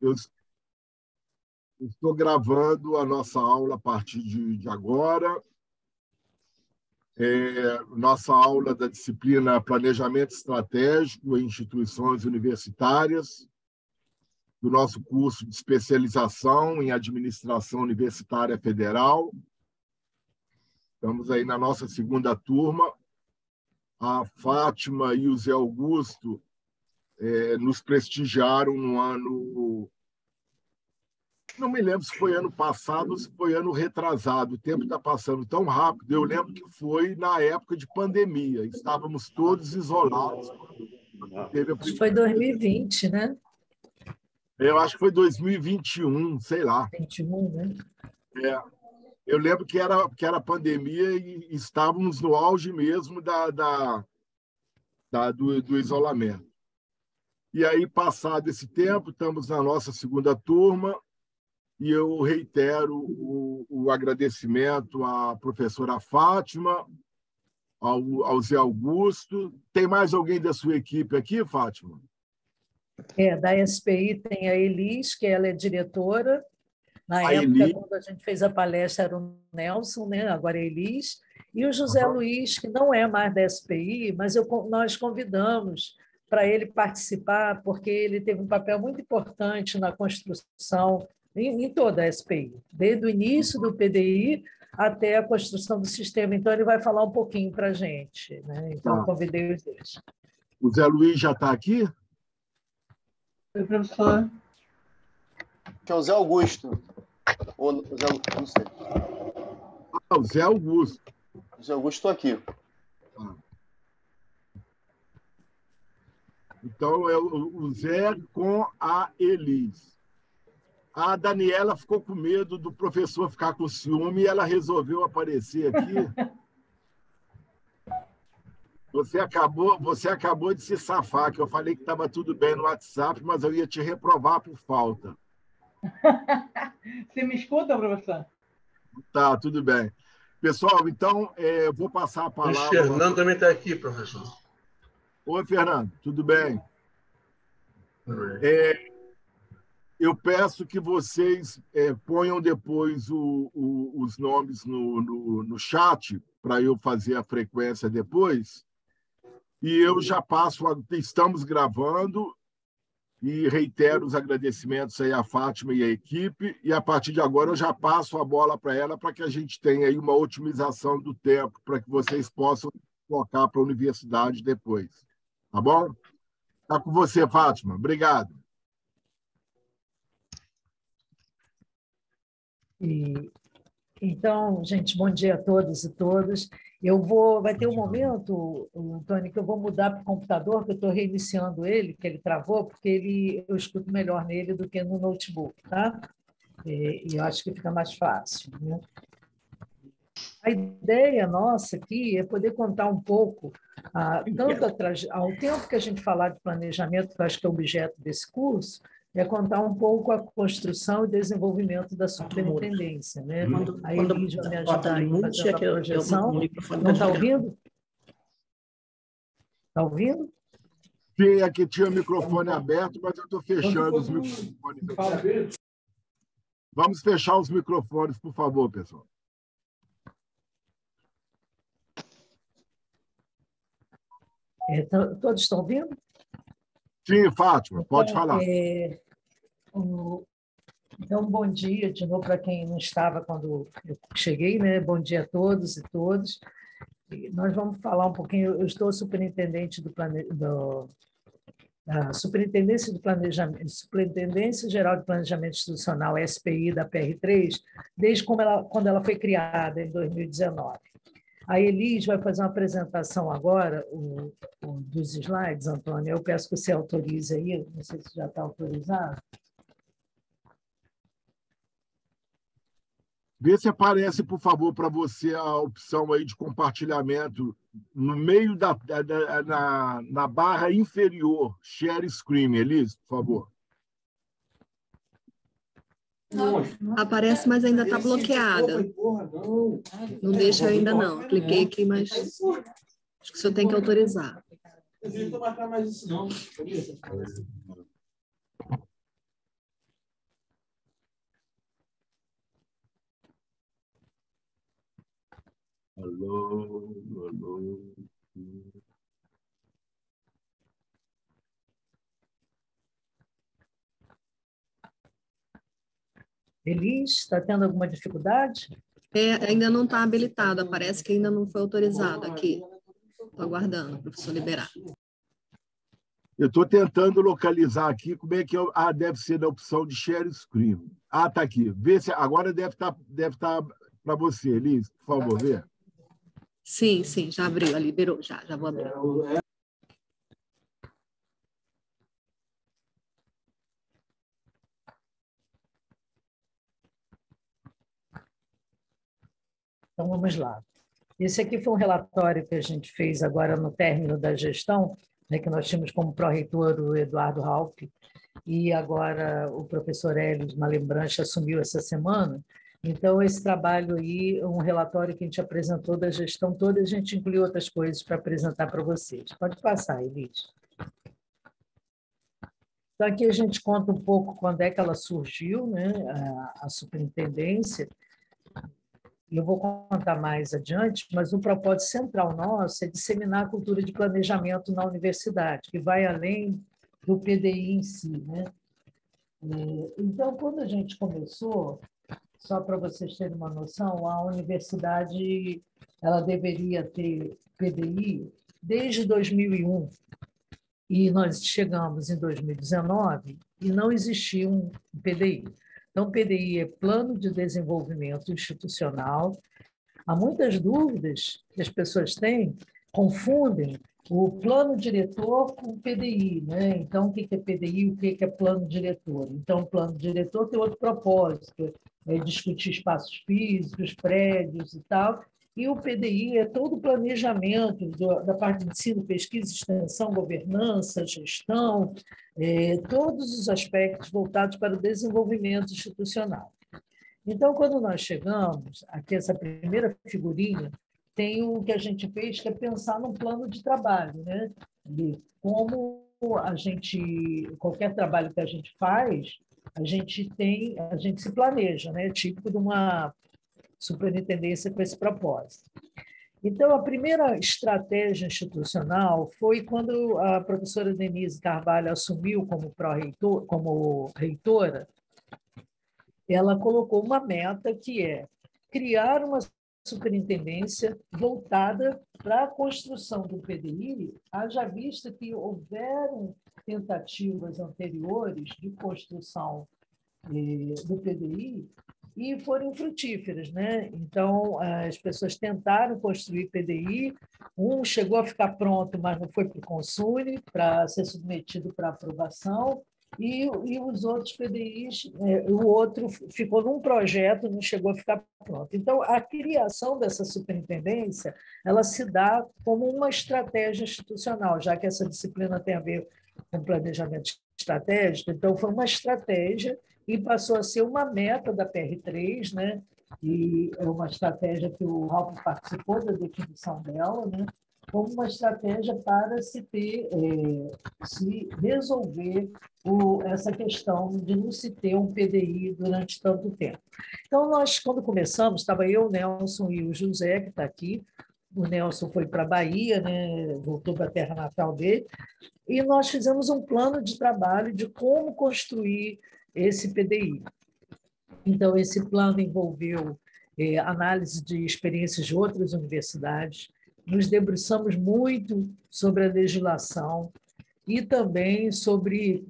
Eu estou gravando a nossa aula a partir de agora. Nossa aula da disciplina Planejamento Estratégico em Instituições Universitárias, do nosso curso de especialização em Administração Universitária Federal. Estamos aí na nossa segunda turma. A Fátima e o Zé Augusto nos prestigiaram no ano... Não me lembro se foi ano passado ou se foi ano retrasado. O tempo está passando tão rápido. Eu lembro que foi na época de pandemia. Estávamos todos isolados. Acho que foi 2020, né? Eu acho que foi 2021, sei lá. 21, né? Eu lembro que era pandemia e estávamos no auge mesmo do isolamento. E aí, passado esse tempo, estamos na nossa segunda turma e eu reitero o agradecimento à professora Fátima, ao Zé Augusto. Tem mais alguém da sua equipe aqui, Fátima? Da SPI tem a Elis, que ela é diretora. Na época, quando a gente fez a palestra, era o Nelson, né? Agora é a Elis. E o José Luiz, que não é mais da SPI, mas nós convidamos para ele participar, porque ele teve um papel muito importante na construção em toda a SPI, desde o início do PDI até a construção do sistema. Então, ele vai falar um pouquinho para a gente, né? Então, eu convidei os dois. O Zé Luiz já está aqui? Oi, professor. Que é o Zé Augusto. Ou o Zé Augusto, não sei. O Zé Augusto. O Zé Augusto, estou aqui. Então, é o Zé com a Elis. A Daniela ficou com medo do professor ficar com ciúme e ela resolveu aparecer aqui. Você acabou de se safar, que eu falei que estava tudo bem no WhatsApp, mas eu ia te reprovar por falta. Você me escuta, professor? Tá, tudo bem. Pessoal, então, eu vou passar a palavra... O Fernando também está aqui, professor. Oi, Fernando, tudo bem? Eu peço que vocês ponham depois os nomes no chat, para eu fazer a frequência depois. E eu já passo, estamos gravando, e reitero os agradecimentos aí à Fátima e à equipe, e a partir de agora eu já passo a bola para ela, para que a gente tenha aí uma otimização do tempo, para que vocês possam colocar para a universidade depois. Tá bom? Está com você, Fátima. Obrigado. Então, gente, bom dia a todos e todas. Vai ter um momento, Antônio, que eu vou mudar para o computador, que eu estou reiniciando ele, que ele travou, porque eu escuto melhor nele do que no notebook, tá? E eu acho que fica mais fácil, né? A ideia nossa aqui é poder contar um pouco, ao tempo que a gente falar de planejamento, que eu acho que é o objeto desse curso, é contar um pouco a construção e desenvolvimento da superintendência, né? A Elis vai me ajudar aí fazendo a projeção. Não está ouvindo? Está ouvindo? Sim, aqui tinha o microfone aberto, mas eu estou fechando os microfones. Vamos fechar os microfones, por favor, pessoal. Todos estão ouvindo? Sim, Fátima, pode falar. Então, bom dia de novo para quem não estava quando eu cheguei, né? Bom dia a todos e todas. Nós vamos falar um pouquinho. Eu estou superintendente da Superintendência Geral de Planejamento Institucional, SPI, da PR3, desde quando ela foi criada, em 2019. A Elis vai fazer uma apresentação agora dos slides, Antônio. Eu peço que você autorize aí, não sei se já está autorizado. Vê se aparece, por favor, para você a opção aí de compartilhamento no meio na barra inferior, Share Screen, Elis, por favor. Aparece, mas ainda está bloqueada. Não deixa ainda não. Cliquei aqui, mas acho que o senhor tem que autorizar. Elis, está tendo alguma dificuldade? Ainda não está habilitado, parece que ainda não foi autorizado aqui. Estou aguardando o professor liberar. Eu estou tentando localizar aqui como é que é. Deve ser na opção de share screen. Está aqui. Vê se agora deve estar para você, Elis, por favor, vê. Sim, já abriu, liberou, já vou abrir. Então, vamos lá. Esse aqui foi um relatório que a gente fez agora no término da gestão, né, que nós tínhamos como pró-reitor o Eduardo Raupp, e agora o professor Hélio Malembranche assumiu essa semana. Então, esse trabalho aí, um relatório que a gente apresentou da gestão toda, a gente incluiu outras coisas para apresentar para vocês. Pode passar, Elis. Então, aqui a gente conta um pouco quando é que ela surgiu, né, a superintendência. Eu vou contar mais adiante, mas o propósito central nosso é disseminar a cultura de planejamento na universidade, que vai além do PDI em si, né? Então, quando a gente começou, só para vocês terem uma noção, a universidade ela deveria ter PDI desde 2001, e nós chegamos em 2019 e não existia um PDI. Então, PDI é Plano de Desenvolvimento Institucional. Há muitas dúvidas que as pessoas têm, confundem o plano diretor com o PDI, né? Então, o que é PDI e o que é plano diretor? Então, o plano diretor tem outro propósito, é discutir espaços físicos, prédios e tal, e o PDI é todo o planejamento da parte de ensino, pesquisa, extensão, governança, gestão, todos os aspectos voltados para o desenvolvimento institucional. Então, quando nós chegamos, aqui essa primeira figurinha, tem o que a gente fez, que é pensar num plano de trabalho, né? De como qualquer trabalho que a gente faz, a gente se planeja, né? Típico de uma superintendência com esse propósito. Então, a primeira estratégia institucional foi quando a professora Denise Carvalho assumiu como reitora. Ela colocou uma meta que é criar uma superintendência voltada para a construção do PDI, haja vista que houveram tentativas anteriores de construção do PDI e foram infrutíferas, né? Então, as pessoas tentaram construir PDI, um chegou a ficar pronto, mas não foi para o Consune, para ser submetido para aprovação, e os outros PDIs, o outro ficou num projeto, não chegou a ficar pronto. Então, a criação dessa superintendência, ela se dá como uma estratégia institucional, já que essa disciplina tem a ver com planejamento estratégico, então foi uma estratégia e passou a ser uma meta da PR3, né? E é uma estratégia que o Ralph participou da definição dela, né? Como uma estratégia para se resolver essa questão de não se ter um PDI durante tanto tempo. Então, nós, quando começamos, estava eu, o Nelson e o José, que está aqui. O Nelson foi para a Bahia, né? Voltou para a terra natal dele, e nós fizemos um plano de trabalho de como construir esse PDI. Então, esse plano envolveu análise de experiências de outras universidades, nos debruçamos muito sobre a legislação e também sobre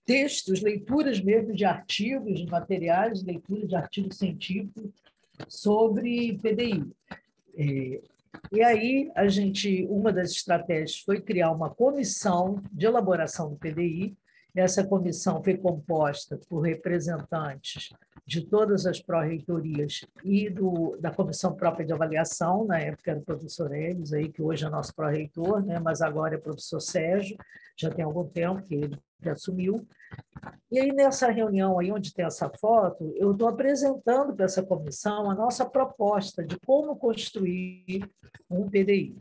textos, leituras mesmo de artigos, de materiais, leitura de artigos científicos sobre PDI. E aí, uma das estratégias foi criar uma comissão de elaboração do PDI. Essa comissão foi composta por representantes de todas as pró-reitorias e da comissão própria de avaliação, na época era o professor Elis, aí, que hoje é nosso pró-reitor, né, mas agora é o professor Sérgio, já tem algum tempo que ele assumiu. E aí, nessa reunião aí onde tem essa foto, eu estou apresentando para essa comissão a nossa proposta de como construir um PDI.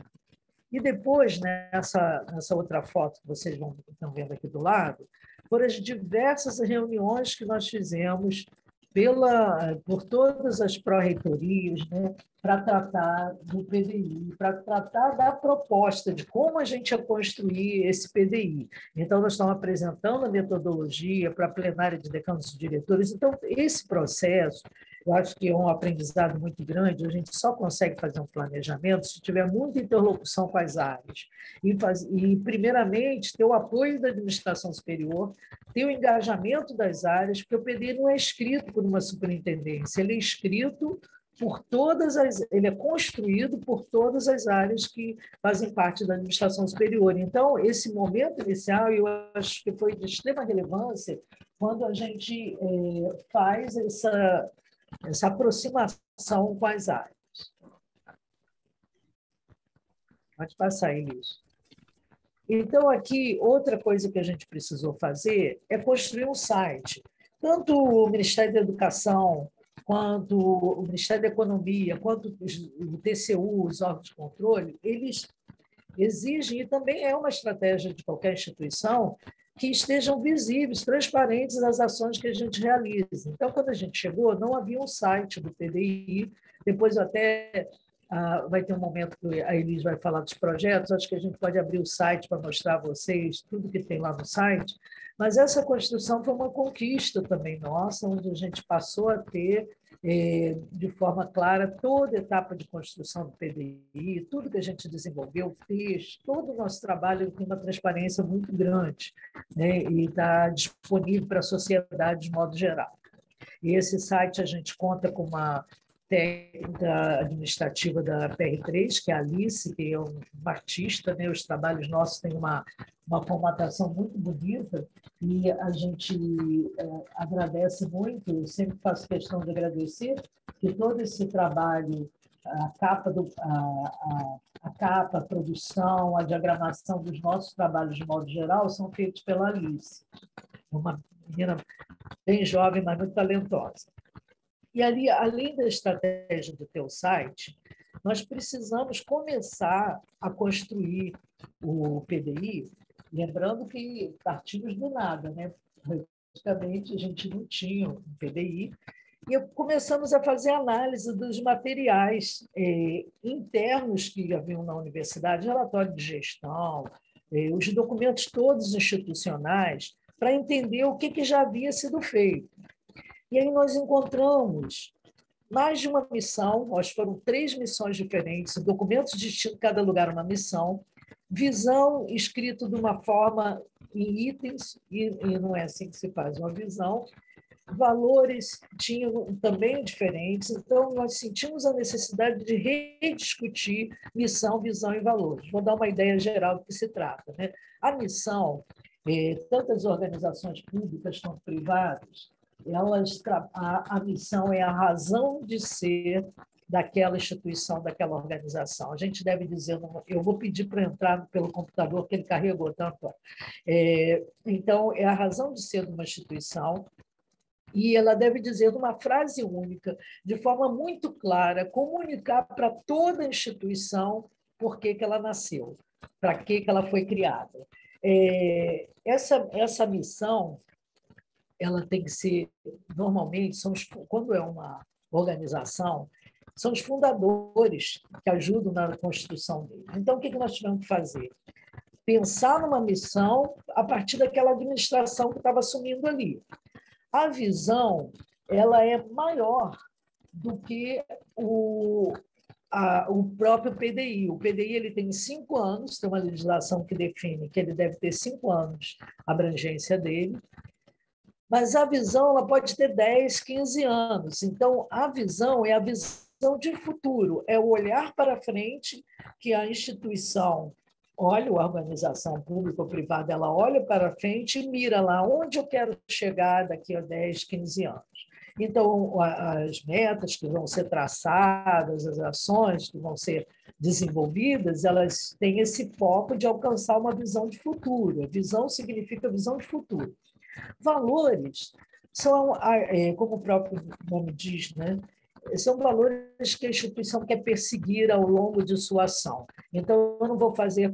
E depois, nessa outra foto que vocês estão vendo aqui do lado, foram as diversas reuniões que nós fizemos por todas as pró-reitorias, né, para tratar do PDI, para tratar da proposta de como a gente ia construir esse PDI. Então, nós estamos apresentando a metodologia para a plenária de decanos e diretores. Então, esse processo, eu acho que é um aprendizado muito grande, a gente só consegue fazer um planejamento se tiver muita interlocução com as áreas. E primeiramente, ter o apoio da administração superior, ter o engajamento das áreas, porque o PDI não é escrito por uma superintendência, ele é escrito por ele é construído por todas as áreas que fazem parte da administração superior. Então, esse momento inicial, eu acho que foi de extrema relevância quando a gente faz essa aproximação com as áreas. Pode passar, Elis. Então, aqui, outra coisa que a gente precisou fazer é construir um site. Tanto o Ministério da Educação, quanto o Ministério da Economia, quanto o TCU, os órgãos de controle, eles exigem, e também é uma estratégia de qualquer instituição, que estejam visíveis, transparentes as ações que a gente realiza. Então, quando a gente chegou, não havia um site do PDI, depois até vai ter um momento que a Elis vai falar dos projetos, acho que a gente pode abrir o site para mostrar a vocês tudo que tem lá no site, mas essa construção foi uma conquista também nossa, onde a gente passou a ter, de forma clara, toda a etapa de construção do PDI, tudo que a gente desenvolveu, fez, todo o nosso trabalho tem uma transparência muito grande, né, e está disponível para a sociedade de modo geral. E esse site a gente conta com uma técnica administrativa da PR3, que é a Alice, que é uma artista, né? Os trabalhos nossos têm uma formatação muito bonita e a gente agradece muito, eu sempre faço questão de agradecer, que todo esse trabalho, a capa, a produção, a diagramação dos nossos trabalhos de modo geral são feitos pela Alice, uma menina bem jovem, mas muito talentosa. E ali, além da estratégia do teu site, nós precisamos começar a construir o PDI, lembrando que partimos do nada, né? Praticamente a gente não tinha um PDI, e começamos a fazer análise dos materiais internos que haviam na universidade, relatório de gestão, os documentos todos institucionais, para entender o que já havia sido feito. E aí nós encontramos mais de uma missão, acho que foram 3 missões diferentes, documentos distintos, cada lugar uma missão, visão escrito de uma forma em itens, e não é assim que se faz uma visão, valores tinham também diferentes, então nós sentimos a necessidade de rediscutir missão, visão e valores. Vou dar uma ideia geral do que se trata, né? A missão, tanto as organizações públicas quanto privadas, a missão é a razão de ser daquela instituição, daquela organização. A gente deve dizer, eu vou pedir para entrar pelo computador, que ele carregou tanto. Então, é a razão de ser de uma instituição, e ela deve dizer numa frase única, de forma muito clara, comunicar para toda a instituição por que ela nasceu, para que ela foi criada. Essa missão, ela tem que ser, normalmente, quando é uma organização, são os fundadores que ajudam na construção dele. Então, o que nós tivemos que fazer? Pensar numa missão a partir daquela administração que estava assumindo ali. A visão, ela é maior do que o próprio PDI. O PDI ele tem 5 anos, tem uma legislação que define que ele deve ter 5 anos a abrangência dele, mas a visão ela pode ter 10, 15 anos. Então, a visão é a visão de futuro, é o olhar para frente que a instituição olha, a organização pública ou privada, ela olha para frente e mira lá onde eu quero chegar daqui a 10, 15 anos. Então, as metas que vão ser traçadas, as ações que vão ser desenvolvidas, elas têm esse foco de alcançar uma visão de futuro. A visão significa visão de futuro. Valores são, como o próprio nome diz, né? São valores que a instituição quer perseguir ao longo de sua ação. Então, eu não vou fazer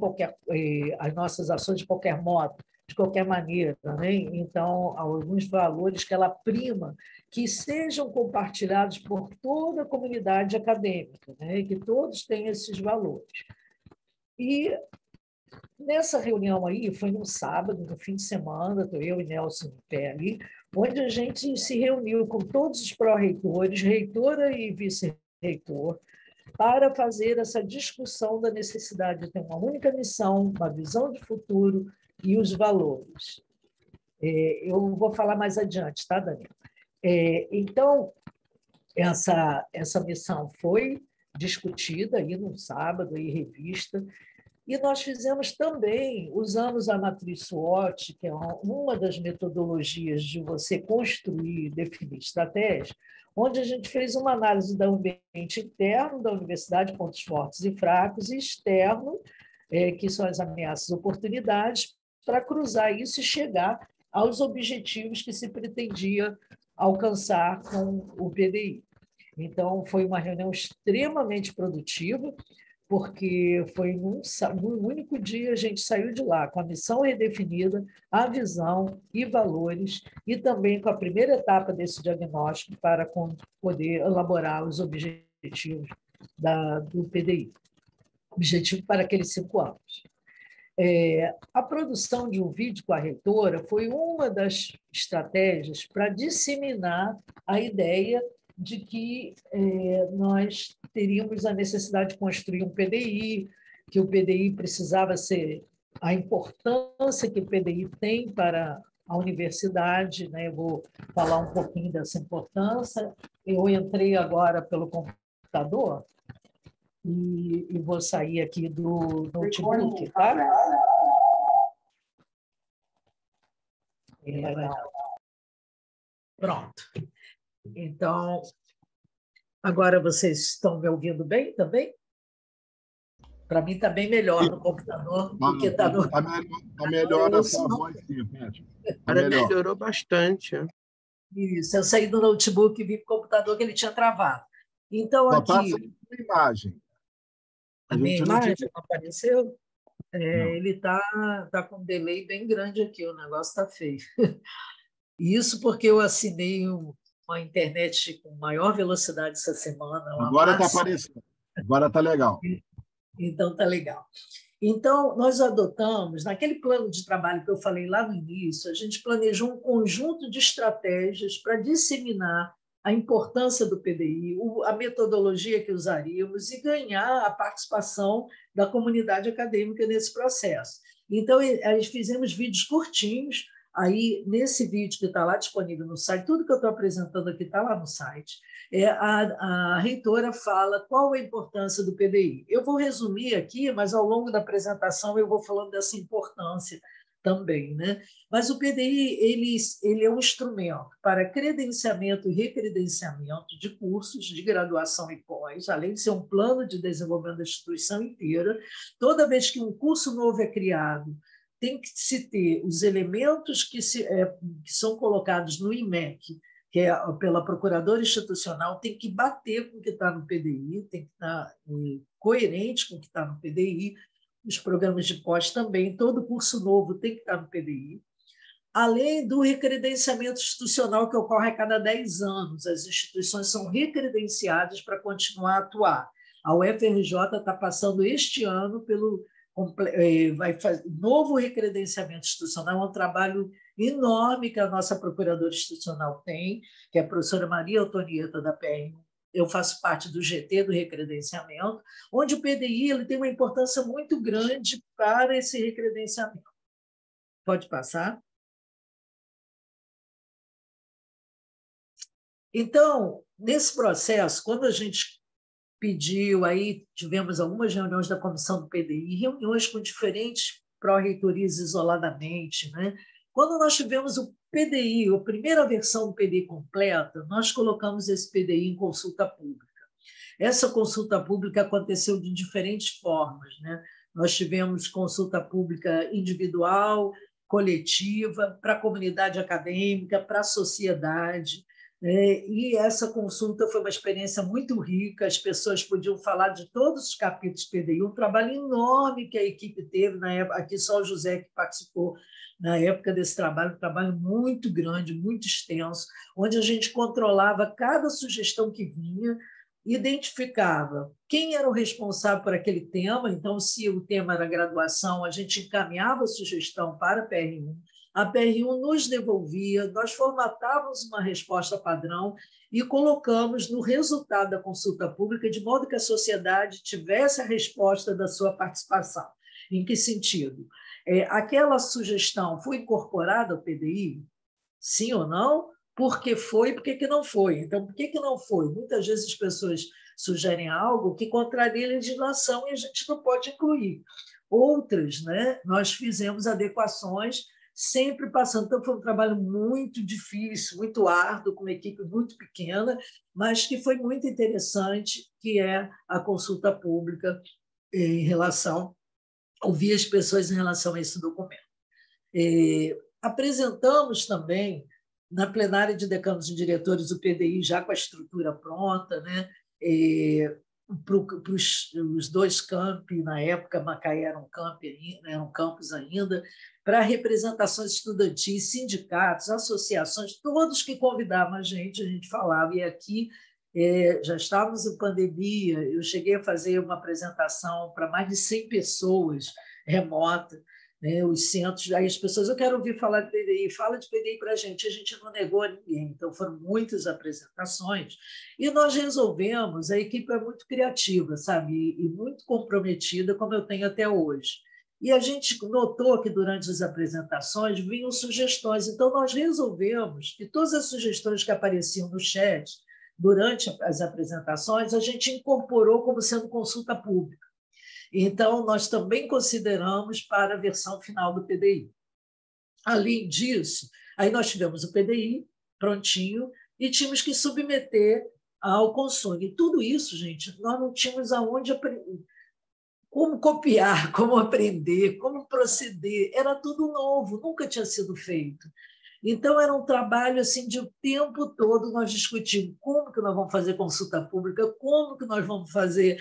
as nossas ações de qualquer modo. de qualquer maneira, né? Então, alguns valores que ela prima que sejam compartilhados por toda a comunidade acadêmica, né? Que todos tenham esses valores. E nessa reunião aí, foi no sábado, no fim de semana, estou eu e Nelson em pé ali, onde a gente se reuniu com todos os pró-reitores, reitora e vice-reitor, para fazer essa discussão da necessidade de ter uma única missão, uma visão de futuro e os valores. Eu vou falar mais adiante, tá, Daniel? Então, essa missão foi discutida aí no sábado, aí revista, e nós fizemos também, usamos a matriz SWOT, que é uma das metodologias de você construir e definir estratégia, onde a gente fez uma análise do ambiente interno da universidade, pontos fortes e fracos, e externo, que são as ameaças e oportunidades, para cruzar isso e chegar aos objetivos que se pretendia alcançar com o PDI. Então, foi uma reunião extremamente produtiva, porque foi num único dia a gente saiu de lá com a missão redefinida, a visão e valores, e também com a primeira etapa desse diagnóstico para poder elaborar os objetivos do PDI, objetivo para aqueles 5 anos. A produção de um vídeo com a reitora foi uma das estratégias para disseminar a ideia de que nós teríamos a necessidade de construir um PDI, que o PDI precisava ser a importância que o PDI tem para a universidade, né? Eu vou falar um pouquinho dessa importância. Eu entrei agora pelo computador e vou sair aqui do notebook, tá? Pronto. Então, agora vocês estão me ouvindo bem também? Para mim está bem melhor no computador do que está no... Está melhor a sua voz, sim, Fátima. Melhorou bastante. Isso, eu saí do notebook e vi para o computador que ele tinha travado. Então, só aqui... Só está sem imagem. A minha imagem não apareceu? Ele está com um delay bem grande aqui, o negócio está feio. Isso porque eu assinei uma internet com maior velocidade essa semana. Agora está aparecendo. Agora está legal. Então, está legal. Então, nós adotamos, naquele plano de trabalho que eu falei lá no início, a gente planejou um conjunto de estratégias para disseminar a importância do PDI, a metodologia que usaríamos e ganhar a participação da comunidade acadêmica nesse processo. Então, fizemos vídeos curtinhos. Aí, nesse vídeo que está lá disponível no site, tudo que eu estou apresentando aqui está lá no site, a reitora fala qual a importância do PDI. Eu vou resumir aqui, mas ao longo da apresentação eu vou falando dessa importância também, né? Mas o PDI ele é um instrumento para credenciamento e recredenciamento de cursos de graduação e pós, além de ser um plano de desenvolvimento da instituição inteira. Toda vez que um curso novo é criado, tem que se ter os elementos que são colocados no IMEC, que é pela Procuradora Institucional, tem que bater com o que está no PDI, tem que estar coerente com o que está no PDI, os programas de pós também, todo curso novo tem que estar no PDI, além do recredenciamento institucional que ocorre a cada 10 anos. As instituições são recredenciadas para continuar a atuar. A UFRJ está passando este ano pelo vai fazer novo recredenciamento institucional, é um trabalho enorme que a nossa procuradora institucional tem, que é a professora Maria Antonieta da PEN. Eu faço parte do GT do recredenciamento, onde o PDI ele tem uma importância muito grande para esse recredenciamento. Pode passar? Então, nesse processo, quando a gente pediu, aí tivemos algumas reuniões da comissão do PDI, reuniões com diferentes pró-reitorias isoladamente, né? Quando nós tivemos o PDI, a primeira versão do PDI completa, nós colocamos esse PDI em consulta pública. Essa consulta pública aconteceu de diferentes formas, né? Nós tivemos consulta pública individual, coletiva, para a comunidade acadêmica, para a sociedade. E essa consulta foi uma experiência muito rica, as pessoas podiam falar de todos os capítulos do PDI, um trabalho enorme que a equipe teve na época, aqui só o José que participou na época desse trabalho, um trabalho muito grande, muito extenso, onde a gente controlava cada sugestão que vinha, identificava quem era o responsável por aquele tema. Então, se o tema era graduação, a gente encaminhava a sugestão para a PR1, a PR1 nos devolvia, nós formatávamos uma resposta padrão e colocamos no resultado da consulta pública, de modo que a sociedade tivesse a resposta da sua participação. Em que sentido? Aquela sugestão foi incorporada ao PDI? Sim ou não? Por que foi, por que não foi? Então, por que não foi? Muitas vezes as pessoas sugerem algo que contraria a legislação e a gente não pode incluir. Outras, né, nós fizemos adequações, sempre passando. Então, foi um trabalho muito difícil, muito árduo, com uma equipe muito pequena, mas que foi muito interessante, que é a consulta pública em relação, ouvir as pessoas em relação a esse documento. Apresentamos também, na plenária de decanos e diretores, o PDI já com a estrutura pronta, né? Para os 2 campi, na época, Macaé era um campus ainda, para representações estudantis, sindicatos, associações, todos que convidavam a gente falava. E aqui já estávamos em pandemia, eu cheguei a fazer uma apresentação para mais de 100 pessoas, remota, né, os centros, aí as pessoas, eu quero ouvir falar de PDI, fala de PDI para a gente não negou a ninguém, então foram muitas apresentações, e nós resolvemos, a equipe é muito criativa, sabe, e muito comprometida, como eu tenho até hoje, e a gente notou que durante as apresentações vinham sugestões, então nós resolvemos que todas as sugestões que apareciam no chat, durante as apresentações, a gente incorporou como sendo consulta pública. Então, nós também consideramos para a versão final do PDI. Além disso, aí nós tivemos o PDI prontinho e tínhamos que submeter ao consumo. E tudo isso, gente, nós não tínhamos aonde aprender, como copiar, como aprender, como proceder. Era tudo novo, nunca tinha sido feito. Então, era um trabalho assim, de o tempo todo nós discutimos como que nós vamos fazer consulta pública, como que nós vamos fazer,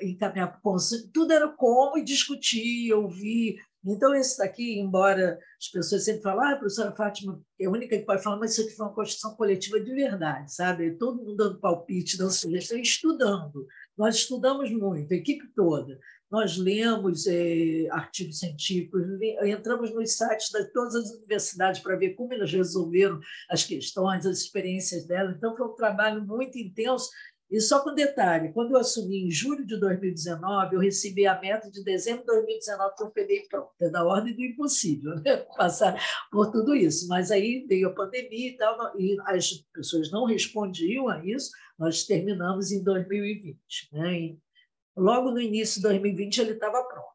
encaminhar para o conselho, tudo era como, e discutir, ouvir. Então, esse daqui, embora as pessoas sempre falem, a professora Fátima é a única que pode falar, mas isso aqui foi uma construção coletiva de verdade, sabe? Todo mundo dando palpite, dando sugestão, estudando. Nós estudamos muito, a equipe toda. Nós lemos artigos científicos, entramos nos sites de todas as universidades para ver como elas resolveram as questões, as experiências delas. Então, foi um trabalho muito intenso. E só com detalhe, quando eu assumi em julho de 2019, eu recebi a meta de dezembro de 2019 que eu peguei pronto. É da ordem do impossível, né? Passar por tudo isso. Mas aí veio a pandemia e tal, e as pessoas não respondiam a isso. Nós terminamos em 2020, né? Logo no início de 2020 ele estava pronto.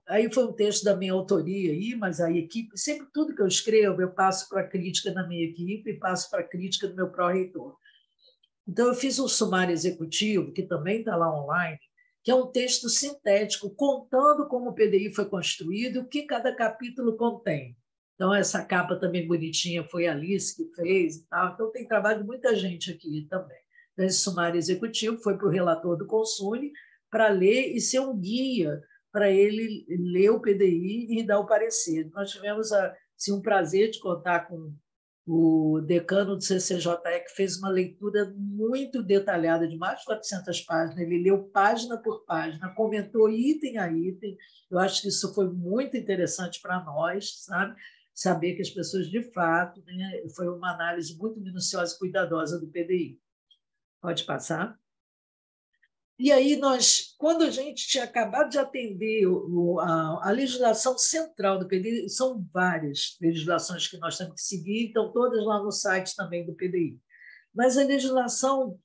Aí foi um texto da minha autoria, mas a equipe, sempre tudo que eu escrevo, eu passo para a crítica da minha equipe e passo para a crítica do meu pró-reitor. Então, eu fiz um sumário executivo, que também está lá online, que é um texto sintético, contando como o PDI foi construído e o que cada capítulo contém. Então, essa capa também bonitinha foi a Alice que fez e tal. Então, tem trabalho de muita gente aqui também. Esse sumário executivo foi para o relator do Consune para ler e ser um guia para ele ler o PDI e dar o parecer. Nós tivemos assim, um prazer de contar com o decano do CCJE, que fez uma leitura muito detalhada, de mais de 400 páginas. Ele leu página por página, comentou item a item. Eu acho que isso foi muito interessante para nós, sabe? Saber que as pessoas, de fato, né, foi uma análise muito minuciosa e cuidadosa do PDI. Pode passar. E aí, quando a gente tinha acabado de atender a legislação central do PDI, são várias legislações que nós temos que seguir, estão todas lá no site também do PDI. Mas a legislação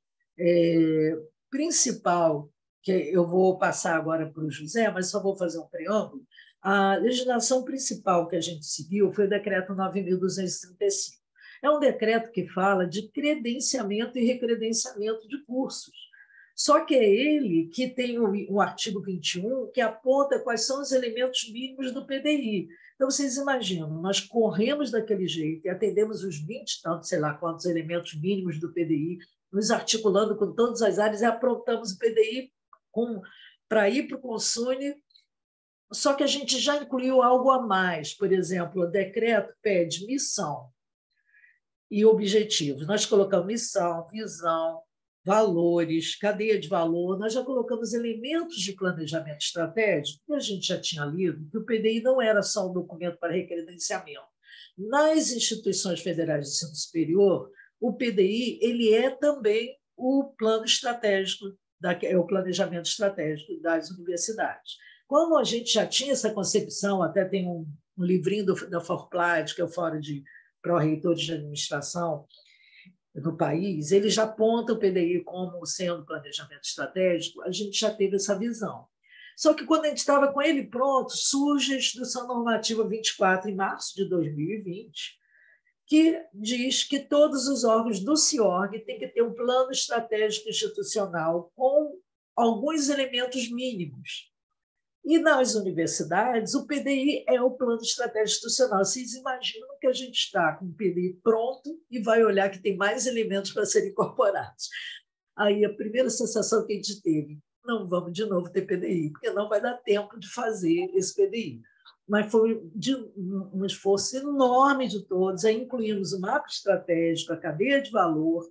principal, que eu vou passar agora para o José, mas só vou fazer um preâmbulo, a legislação principal que a gente seguiu foi o decreto 9.235. É um decreto que fala de credenciamento e recredenciamento de cursos. Só que é ele que tem o artigo 21, que aponta quais são os elementos mínimos do PDI. Então, vocês imaginam, nós corremos daquele jeito e atendemos os 20, tanto, sei lá quantos elementos mínimos do PDI, nos articulando com todas as áreas e aprontamos o PDI para ir para o Consune Só que a gente já incluiu algo a mais. Por exemplo, o decreto pede missão e objetivos. Nós colocamos missão, visão, valores, cadeia de valor. Nós já colocamos elementos de planejamento estratégico, que a gente já tinha lido, que o PDI não era só um documento para recredenciamento. Nas instituições federais de ensino superior, o PDI ele é também o plano estratégico, o planejamento estratégico das universidades. Como a gente já tinha essa concepção, até tem um livrinho da FORPLAD, que é o Fórum de Pró-Reitores de Administração no país, ele já aponta o PDI como sendo planejamento estratégico, a gente já teve essa visão. Só que quando a gente estava com ele pronto, surge a Instrução Normativa 24, em março de 2020, que diz que todos os órgãos do CIORG têm que ter um plano estratégico institucional com alguns elementos mínimos. E nas universidades, o PDI é o plano estratégico institucional. Vocês imaginam que a gente está com o PDI pronto e vai olhar que tem mais elementos para serem incorporados. Aí a primeira sensação que a gente teve, não vamos de novo ter PDI, porque não vai dar tempo de fazer esse PDI. Mas foi um esforço enorme de todos, aí incluímos o mapa estratégico, a cadeia de valor,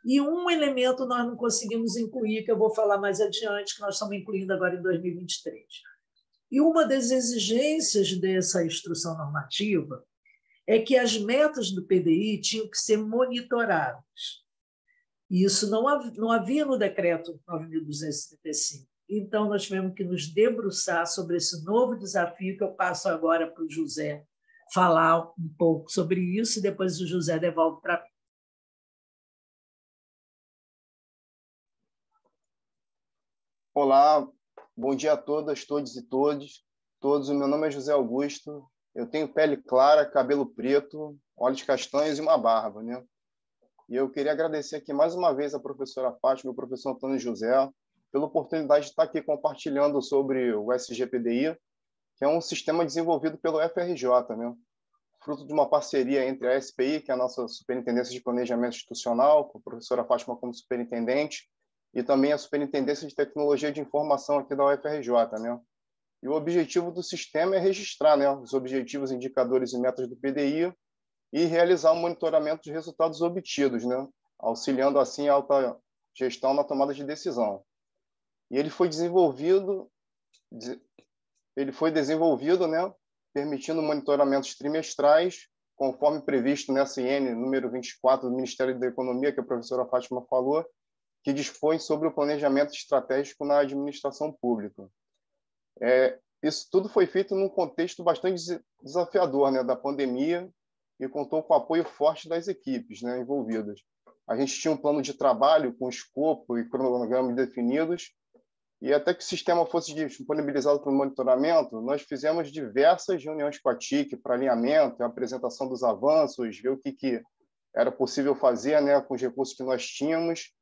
e um elemento nós não conseguimos incluir, que eu vou falar mais adiante, que nós estamos incluindo agora em 2023. E uma das exigências dessa instrução normativa é que as metas do PDI tinham que ser monitoradas. E isso não havia no decreto 9.235. Então, nós tivemos que nos debruçar sobre esse novo desafio, que eu passo agora para o José falar um pouco sobre isso, e depois o José devolve para mim. Olá, bom dia a todas, todos e todos. O meu nome é José Augusto, eu tenho pele clara, cabelo preto, olhos castanhos e uma barba, né? E eu queria agradecer aqui mais uma vez a professora Fátima e o professor Antônio José pela oportunidade de estar aqui compartilhando sobre o SGPDI, que é um sistema desenvolvido pelo FRJ, né? Fruto de uma parceria entre a SPI, que é a nossa Superintendência de Planejamento Institucional, com a professora Fátima como superintendente, e também a Superintendência de Tecnologia de Informação aqui da UFRJ, né? E o objetivo do sistema é registrar, né, os objetivos, indicadores e metas do PDI e realizar um monitoramento de resultados obtidos, né, auxiliando assim a alta gestão na tomada de decisão. E ele foi desenvolvido, né, permitindo monitoramentos trimestrais, conforme previsto nessa IN número 24 do Ministério da Economia, que a professora Fátima falou, que dispõe sobre o planejamento estratégico na administração pública. Isso tudo foi feito num contexto bastante desafiador, né, da pandemia, e contou com o apoio forte das equipes, né, envolvidas. A gente tinha um plano de trabalho com escopo e cronograma definidos, e até que o sistema fosse disponibilizado para o monitoramento, nós fizemos diversas reuniões com a TIC para alinhamento, apresentação dos avanços, ver o que era possível fazer, né, com os recursos que nós tínhamos.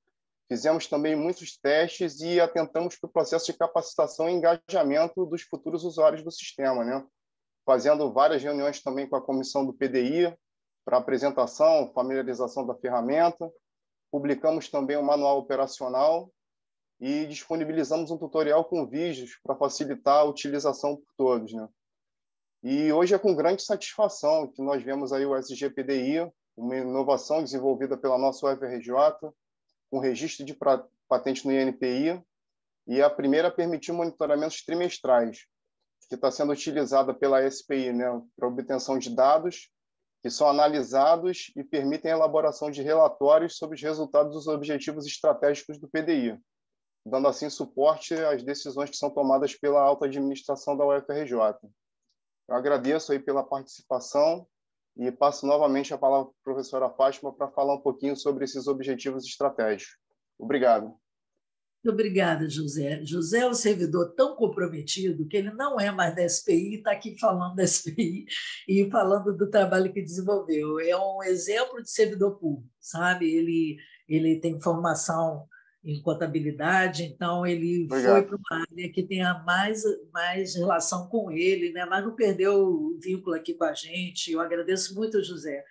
Fizemos também muitos testes e atentamos para o processo de capacitação e engajamento dos futuros usuários do sistema, né? Fazendo várias reuniões também com a comissão do PDI para apresentação, familiarização da ferramenta. Publicamos também um manual operacional e disponibilizamos um tutorial com vídeos para facilitar a utilização por todos, né? E hoje é com grande satisfação que nós vemos aí o SGPDI, uma inovação desenvolvida pela nossa UFRJ, com registro de patente no INPI, e a primeira a permitir monitoramentos trimestrais, que está sendo utilizada pela SPI, né, para obtenção de dados que são analisados e permitem a elaboração de relatórios sobre os resultados dos objetivos estratégicos do PDI, dando assim suporte às decisões que são tomadas pela alta administração da UFRJ. Eu agradeço aí pela participação e passo novamente a palavra para a professora Fátima para falar um pouquinho sobre esses objetivos estratégicos. Obrigado. Muito obrigada, José. José é um servidor tão comprometido que ele não é mais da SPI, está aqui falando da SPI e falando do trabalho que desenvolveu. É um exemplo de servidor público, sabe? Ele tem formação em contabilidade, então ele foi para uma área que tenha mais relação com ele, né? Mas não perdeu o vínculo aqui com a gente. Eu agradeço muito, José,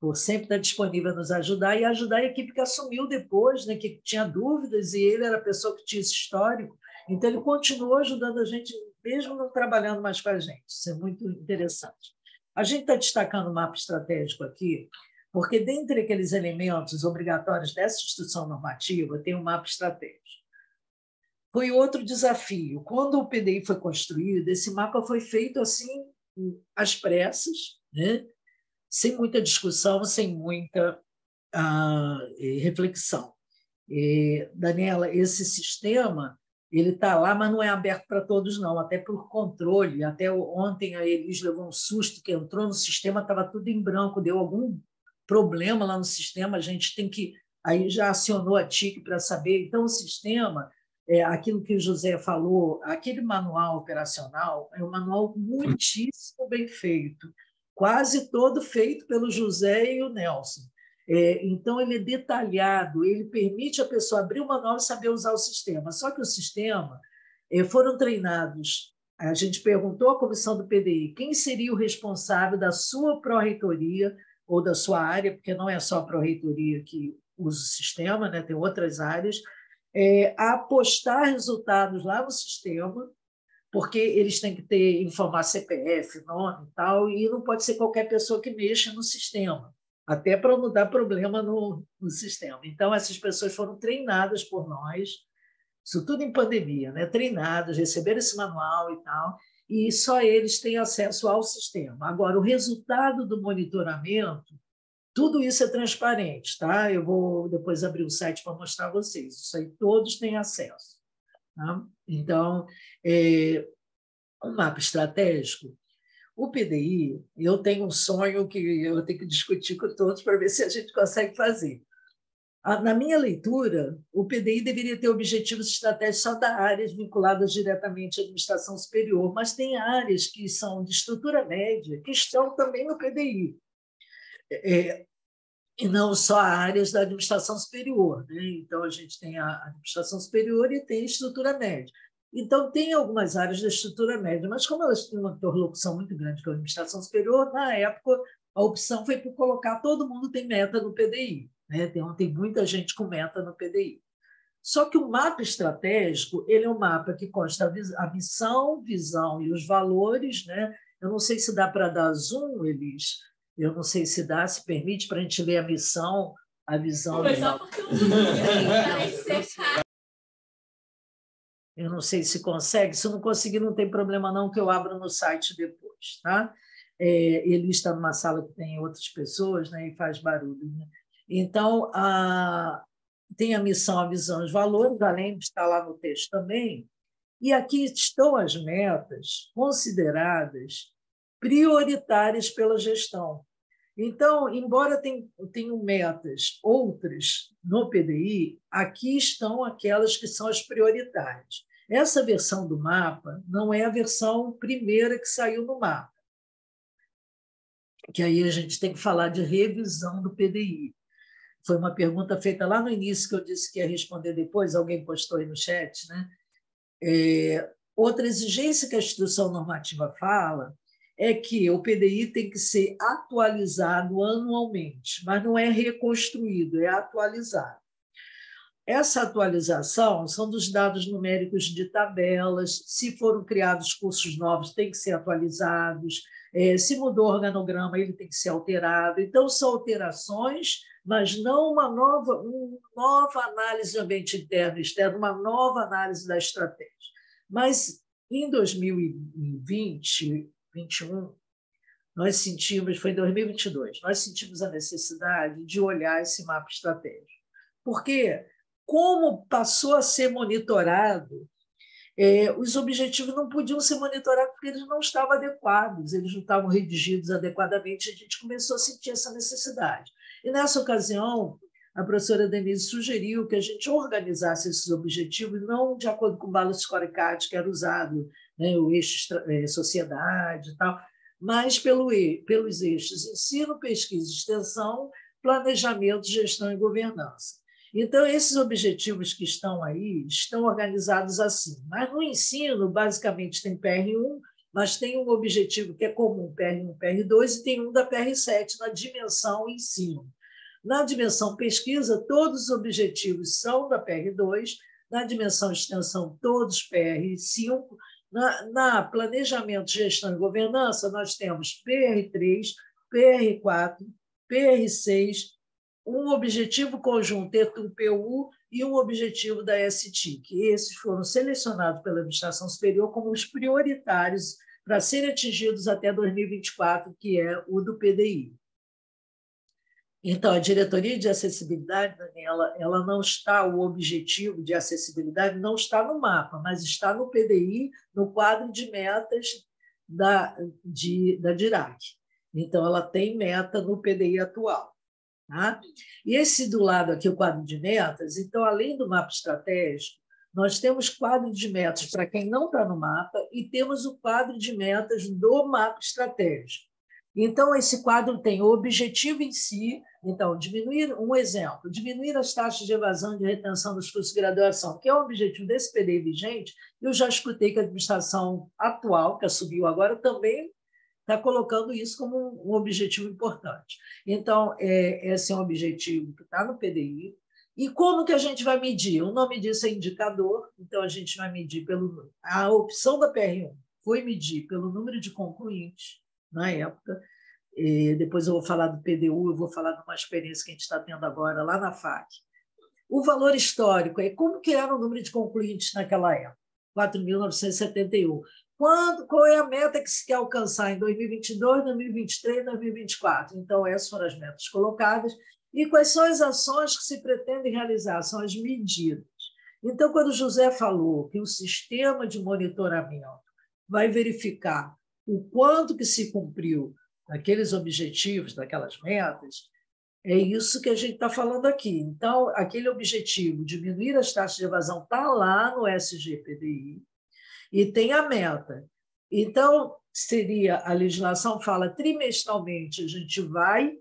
por sempre estar disponível a nos ajudar e ajudar a equipe que assumiu depois, né? Que tinha dúvidas, e ele era a pessoa que tinha esse histórico, então ele continuou ajudando a gente mesmo não trabalhando mais com a gente. Isso é muito interessante. A gente está destacando o mapa estratégico aqui, porque, dentre aqueles elementos obrigatórios dessa instrução normativa, tem o mapa estratégico. Foi outro desafio. Quando o PDI foi construído, esse mapa foi feito assim, às pressas, né? Sem muita discussão, sem muita reflexão. Daniela, esse sistema ele está lá, mas não é aberto para todos, não, até por controle. Até ontem a Elis levou um susto que entrou no sistema, estava tudo em branco, deu algum problema lá no sistema, a gente tem que... Aí já acionou a TIC para saber. Então, o sistema, aquilo que o José falou, aquele manual operacional é um manual muitíssimo bem feito, quase todo feito pelo José e o Nelson. Então, ele é detalhado, ele permite a pessoa abrir o manual e saber usar o sistema. Só que o sistema foram treinados. A gente perguntou à comissão do PDI quem seria o responsável da sua pró-reitoria ou da sua área, porque não é só a pró-reitoria que usa o sistema, né? Tem outras áreas, a postar resultados lá no sistema, porque eles têm que informar CPF, nome e tal, e não pode ser qualquer pessoa que mexa no sistema, até para não dar problema no sistema. Então, essas pessoas foram treinadas por nós, isso tudo em pandemia, né? Treinadas, receberam esse manual e tal, e só eles têm acesso ao sistema. Agora, o resultado do monitoramento, tudo isso é transparente, tá? Eu vou depois abrir o site para mostrar a vocês. Isso aí todos têm acesso. Tá? Então, um mapa estratégico. O PDI, eu tenho um sonho que eu tenho que discutir com todos para ver se a gente consegue fazer. Na minha leitura, o PDI deveria ter objetivos estratégicos só da áreas vinculadas diretamente à administração superior, mas tem áreas que são de estrutura média que estão também no PDI, e não só áreas da administração superior, né? Então, a gente tem a administração superior e tem a estrutura média. Então, tem algumas áreas da estrutura média, mas como elas têm uma interlocução muito grande com a administração superior, na época, a opção foi por colocar todo mundo tem meta no PDI. Né? Tem muita gente com meta no PDI. Só que o mapa estratégico ele é um mapa que consta a missão, visão e os valores. Né? Eu não sei se dá para dar zoom, Elis. Eu não sei se dá, se permite para a gente ler a missão, a visão e o Eu não sei se consegue. Se não conseguir, não tem problema não, que eu abro no site depois. Tá? Ele está numa sala que tem outras pessoas, né, e faz barulho. Né? Então, tem a missão, a visão e os valores, além de estar lá no texto também. E aqui estão as metas consideradas prioritárias pela gestão. Então, embora tenham metas outras no PDI, aqui estão aquelas que são as prioritárias. Essa versão do mapa não é a versão primeira que saiu no mapa, que aí a gente tem que falar de revisão do PDI. Foi uma pergunta feita lá no início, que eu disse que ia responder depois, alguém postou aí no chat. Né? Outra exigência que a instrução normativa fala é que o PDI tem que ser atualizado anualmente, mas não é reconstruído, é atualizado. Essa atualização são dos dados numéricos de tabelas, se foram criados cursos novos, tem que ser atualizados, se mudou o organograma, ele tem que ser alterado. Então, são alterações, mas não uma nova análise de ambiente interno e externo, uma nova análise da estratégia. Mas, em 2020, 2021, nós sentimos, foi em 2022, nós sentimos a necessidade de olhar esse mapa estratégico. Porque, como passou a ser monitorado, os objetivos não podiam ser monitorados porque eles não estavam adequados, eles não estavam redigidos adequadamente, e a gente começou a sentir essa necessidade. E, nessa ocasião, a professora Denise sugeriu que a gente organizasse esses objetivos não de acordo com o Balance Scorecard que era usado, né, o eixo sociedade e tal, mas pelos eixos ensino, pesquisa e extensão, planejamento, gestão e governança. Então, esses objetivos que estão aí estão organizados assim. Mas no ensino, basicamente, tem PR1, mas tem um objetivo que é comum, PR1, PR2, e tem um da PR7 na dimensão ensino. Na dimensão pesquisa, todos os objetivos são da PR2, na dimensão extensão, todos PR5, Na planejamento, gestão e governança, nós temos PR3, PR4, PR6, um objetivo conjunto entre o PU e um objetivo da STIC. Esses foram selecionados pela administração superior como os prioritários para serem atingidos até 2024, que é o do PDI. Então, a diretoria de acessibilidade, Daniela, ela não está, o objetivo de acessibilidade não está no mapa, mas está no PDI, no quadro de metas da DIRAC. Então, ela tem meta no PDI atual. Tá? E esse do lado aqui, o quadro de metas, então, além do mapa estratégico, nós temos quadro de metas para quem não está no mapa e temos o quadro de metas do mapa estratégico. Então, esse quadro tem o objetivo em si, então, diminuir, um exemplo, diminuir as taxas de evasão e de retenção dos cursos de graduação, que é o objetivo desse PDI vigente. Eu já escutei que a administração atual, que assumiu agora, também está colocando isso como um objetivo importante. Então, esse é um objetivo que está no PDI. E como que a gente vai medir? O nome disso é indicador, então a gente vai medir pelo... A opção da PR1 foi medir pelo número de concluintes, na época. Depois eu vou falar do PDU, eu vou falar de uma experiência que a gente está tendo agora lá na FAC. O valor histórico é como que era o número de concluintes naquela época, 4.971. Qual é a meta que se quer alcançar em 2022, 2023, 2024? Então, essas foram as metas colocadas. E quais são as ações que se pretendem realizar? São as medidas. Então, quando o José falou que o sistema de monitoramento vai verificar o quanto que se cumpriu daqueles objetivos, daquelas metas, é isso que a gente está falando aqui. Então, aquele objetivo, diminuir as taxas de evasão, está lá no SGPDI e tem a meta. Então, a legislação fala trimestralmente, a gente vai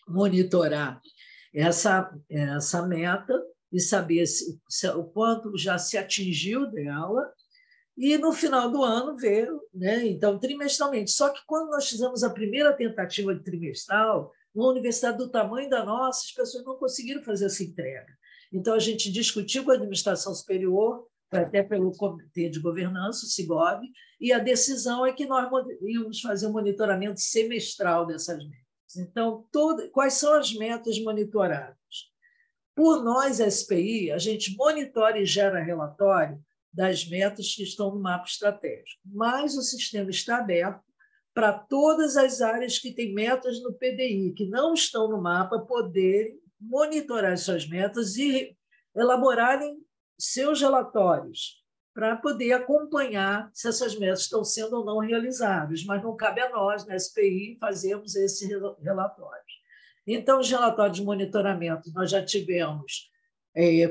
monitorar essa meta e saber o quanto já se atingiu dela, e no final do ano ver, né? Então, trimestralmente. Só que quando nós fizemos a primeira tentativa de trimestral, numa universidade do tamanho da nossa, as pessoas não conseguiram fazer essa entrega. Então, a gente discutiu com a administração superior, até pelo Comitê de Governança, o CIGOV, e a decisão é que nós íamos fazer um monitoramento semestral dessas metas. Então, quais são as metas monitoradas? Por nós, SPI, a gente monitora e gera relatório das metas que estão no mapa estratégico. Mas o sistema está aberto para todas as áreas que têm metas no PDI, que não estão no mapa, poderem monitorar suas metas e elaborarem seus relatórios para poder acompanhar se essas metas estão sendo ou não realizadas. Mas não cabe a nós, na SPI, fazermos esse relatório. Então, os relatórios de monitoramento, nós já tivemos...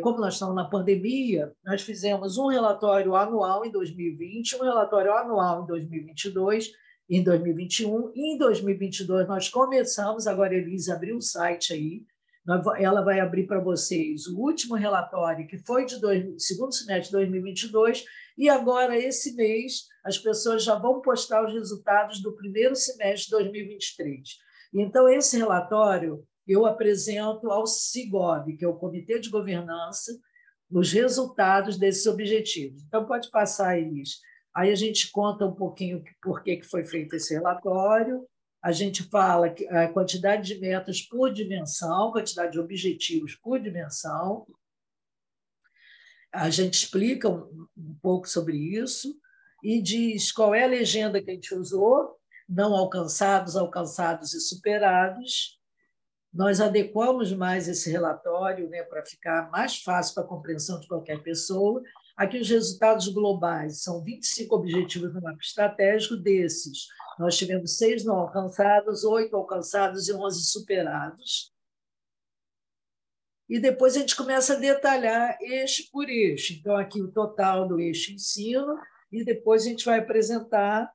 Como nós estamos na pandemia, nós fizemos um relatório anual em 2020, um relatório anual em 2022, em 2021, e em 2022 nós começamos, agora a Elise abriu o site aí, ela vai abrir para vocês o último relatório, que foi de segundo semestre de 2022, e agora, esse mês, as pessoas já vão postar os resultados do primeiro semestre de 2023. Então, esse relatório eu apresento ao CIGOV, que é o Comitê de Governança, os resultados desses objetivos. Então, pode passar, Elis. Aí a gente conta um pouquinho por que foi feito esse relatório, a gente fala a quantidade de metas por dimensão, quantidade de objetivos por dimensão, a gente explica um pouco sobre isso e diz qual é a legenda que a gente usou, não alcançados, alcançados e superados. Nós adequamos mais esse relatório, né, para ficar mais fácil para a compreensão de qualquer pessoa. Aqui os resultados globais são 25 objetivos no mapa estratégico. Desses, nós tivemos 6 não alcançados, 8 alcançados e 11 superados. E depois a gente começa a detalhar eixo por eixo. Então, aqui o total do eixo ensino, e depois a gente vai apresentar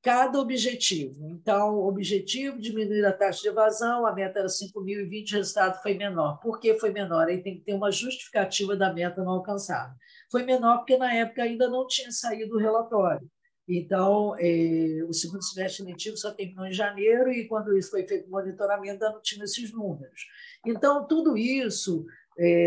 cada objetivo. Então, o objetivo, diminuir a taxa de evasão, a meta era 5.020, o resultado foi menor. Por que foi menor? Aí tem que ter uma justificativa da meta não alcançada. Foi menor porque, na época, ainda não tinha saído o relatório. Então, o segundo semestre letivo só terminou em janeiro, e quando isso foi feito o monitoramento, ainda não tinha esses números. Então, tudo isso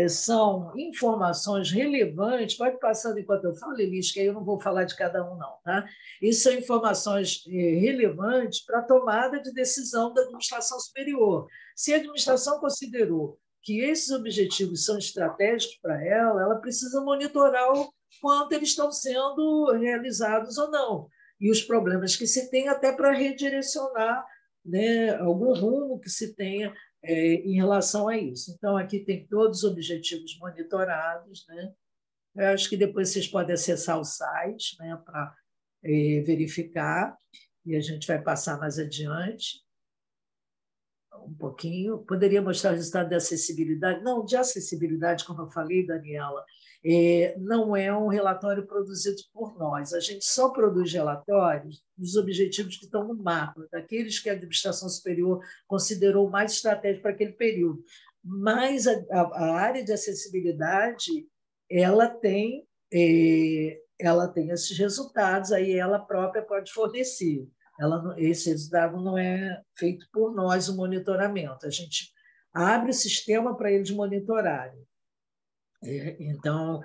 são informações relevantes, pode passar enquanto eu falo, Elis, que aí eu não vou falar de cada um, não. Tá? Isso são informações relevantes para a tomada de decisão da administração superior. Se a administração considerou que esses objetivos são estratégicos para ela, ela precisa monitorar o quanto eles estão sendo realizados ou não, e os problemas que se tem até para redirecionar, né, algum rumo que se tenha em relação a isso. Então, aqui tem todos os objetivos monitorados. Né? Eu acho que depois vocês podem acessar o site, né, para verificar, e a gente vai passar mais adiante um pouquinho. Poderia mostrar o resultado de acessibilidade? Não, de acessibilidade, como eu falei, Daniela, não é um relatório produzido por nós. A gente só produz relatórios dos objetivos que estão no mapa, daqueles que a administração superior considerou mais estratégicos para aquele período. Mas a área de acessibilidade ela tem esses resultados, aí ela própria pode fornecer. Esse resultado não é feito por nós, o monitoramento. A gente abre o sistema para eles monitorarem. Então,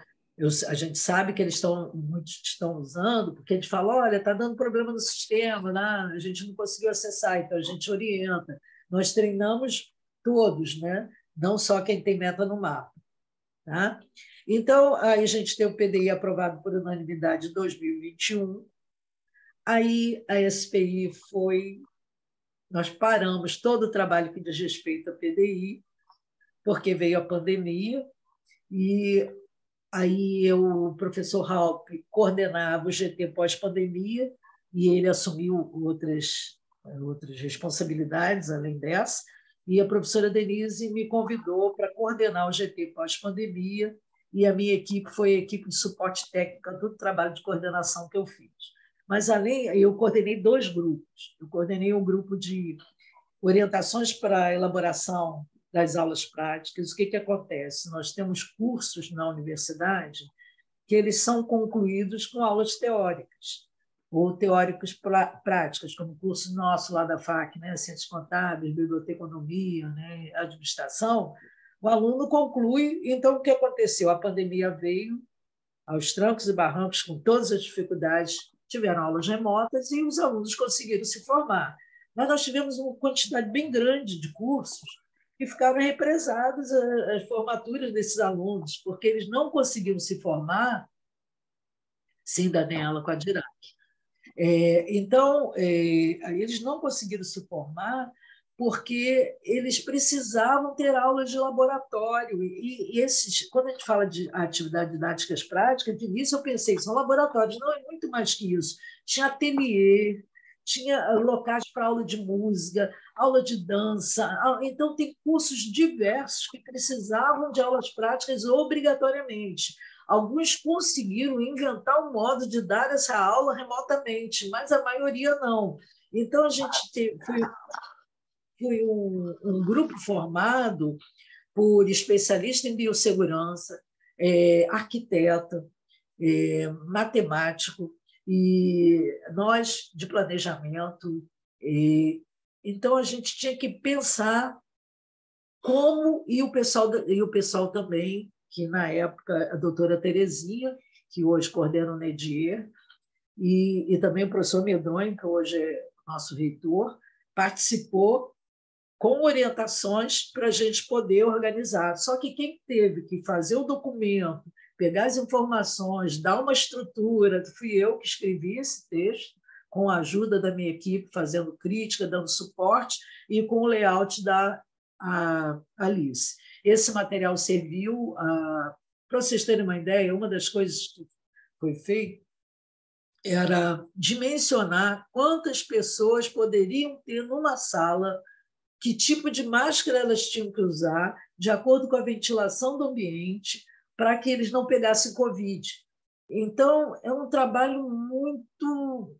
a gente sabe que muitos estão usando, porque a gente fala, olha, está dando problema no sistema, né? A gente não conseguiu acessar, então a gente orienta. Nós treinamos todos, né? Não só quem tem meta no mapa. Tá? Então, aí a gente tem o PDI aprovado por unanimidade em 2021. Aí a SPI nós paramos todo o trabalho que diz respeito ao PDI, porque veio a pandemia, e aí o professor Halp coordenava o GT pós-pandemia, e ele assumiu outras responsabilidades além dessa, e a professora Denise me convidou para coordenar o GT pós-pandemia, e a minha equipe foi a equipe de suporte técnico do trabalho de coordenação que eu fiz. Mas, eu coordenei 2 grupos. Eu coordenei um grupo de orientações para a elaboração das aulas práticas. O que acontece? Nós temos cursos na universidade que eles são concluídos com aulas teóricas, ou teóricos práticas, como o curso nosso lá da FAC, né? Ciências Contábeis, Biblioteconomia, né? Administração. O aluno conclui. Então, o que aconteceu? A pandemia veio aos trancos e barrancos, com todas as dificuldades, tiveram aulas remotas e os alunos conseguiram se formar. Mas nós tivemos uma quantidade bem grande de cursos que ficaram represadas as formaturas desses alunos, porque eles não conseguiram se formar. Sim, Daniela, com a Dirac. Então, eles não conseguiram se formar porque eles precisavam ter aulas de laboratório. E quando a gente fala de atividades didáticas práticas, de início eu pensei, são laboratórios. Não, é muito mais que isso. Tinha ateliê, tinha locais para aula de música, aula de dança. Então, tem cursos diversos que precisavam de aulas práticas obrigatoriamente. Alguns conseguiram inventar um modo de dar essa aula remotamente, mas a maioria não. Então, a gente foi um grupo formado por especialistas em biossegurança, arquiteto, matemático, e nós de planejamento. Então, a gente tinha que pensar como, e o pessoal também, que na época a doutora Terezinha, que hoje coordena o NEDIER, e também o professor Medonho, que hoje é nosso reitor, participou com orientações para a gente poder organizar. Só que quem teve que fazer o documento, pegar as informações, dar uma estrutura, fui eu que escrevi esse texto, com a ajuda da minha equipe, fazendo crítica, dando suporte, e com o layout da Alice. Esse material serviu, para vocês terem uma ideia, uma das coisas que foi feito era dimensionar quantas pessoas poderiam ter numa sala, que tipo de máscara elas tinham que usar, de acordo com a ventilação do ambiente, para que eles não pegassem Covid. Então, é um trabalho muito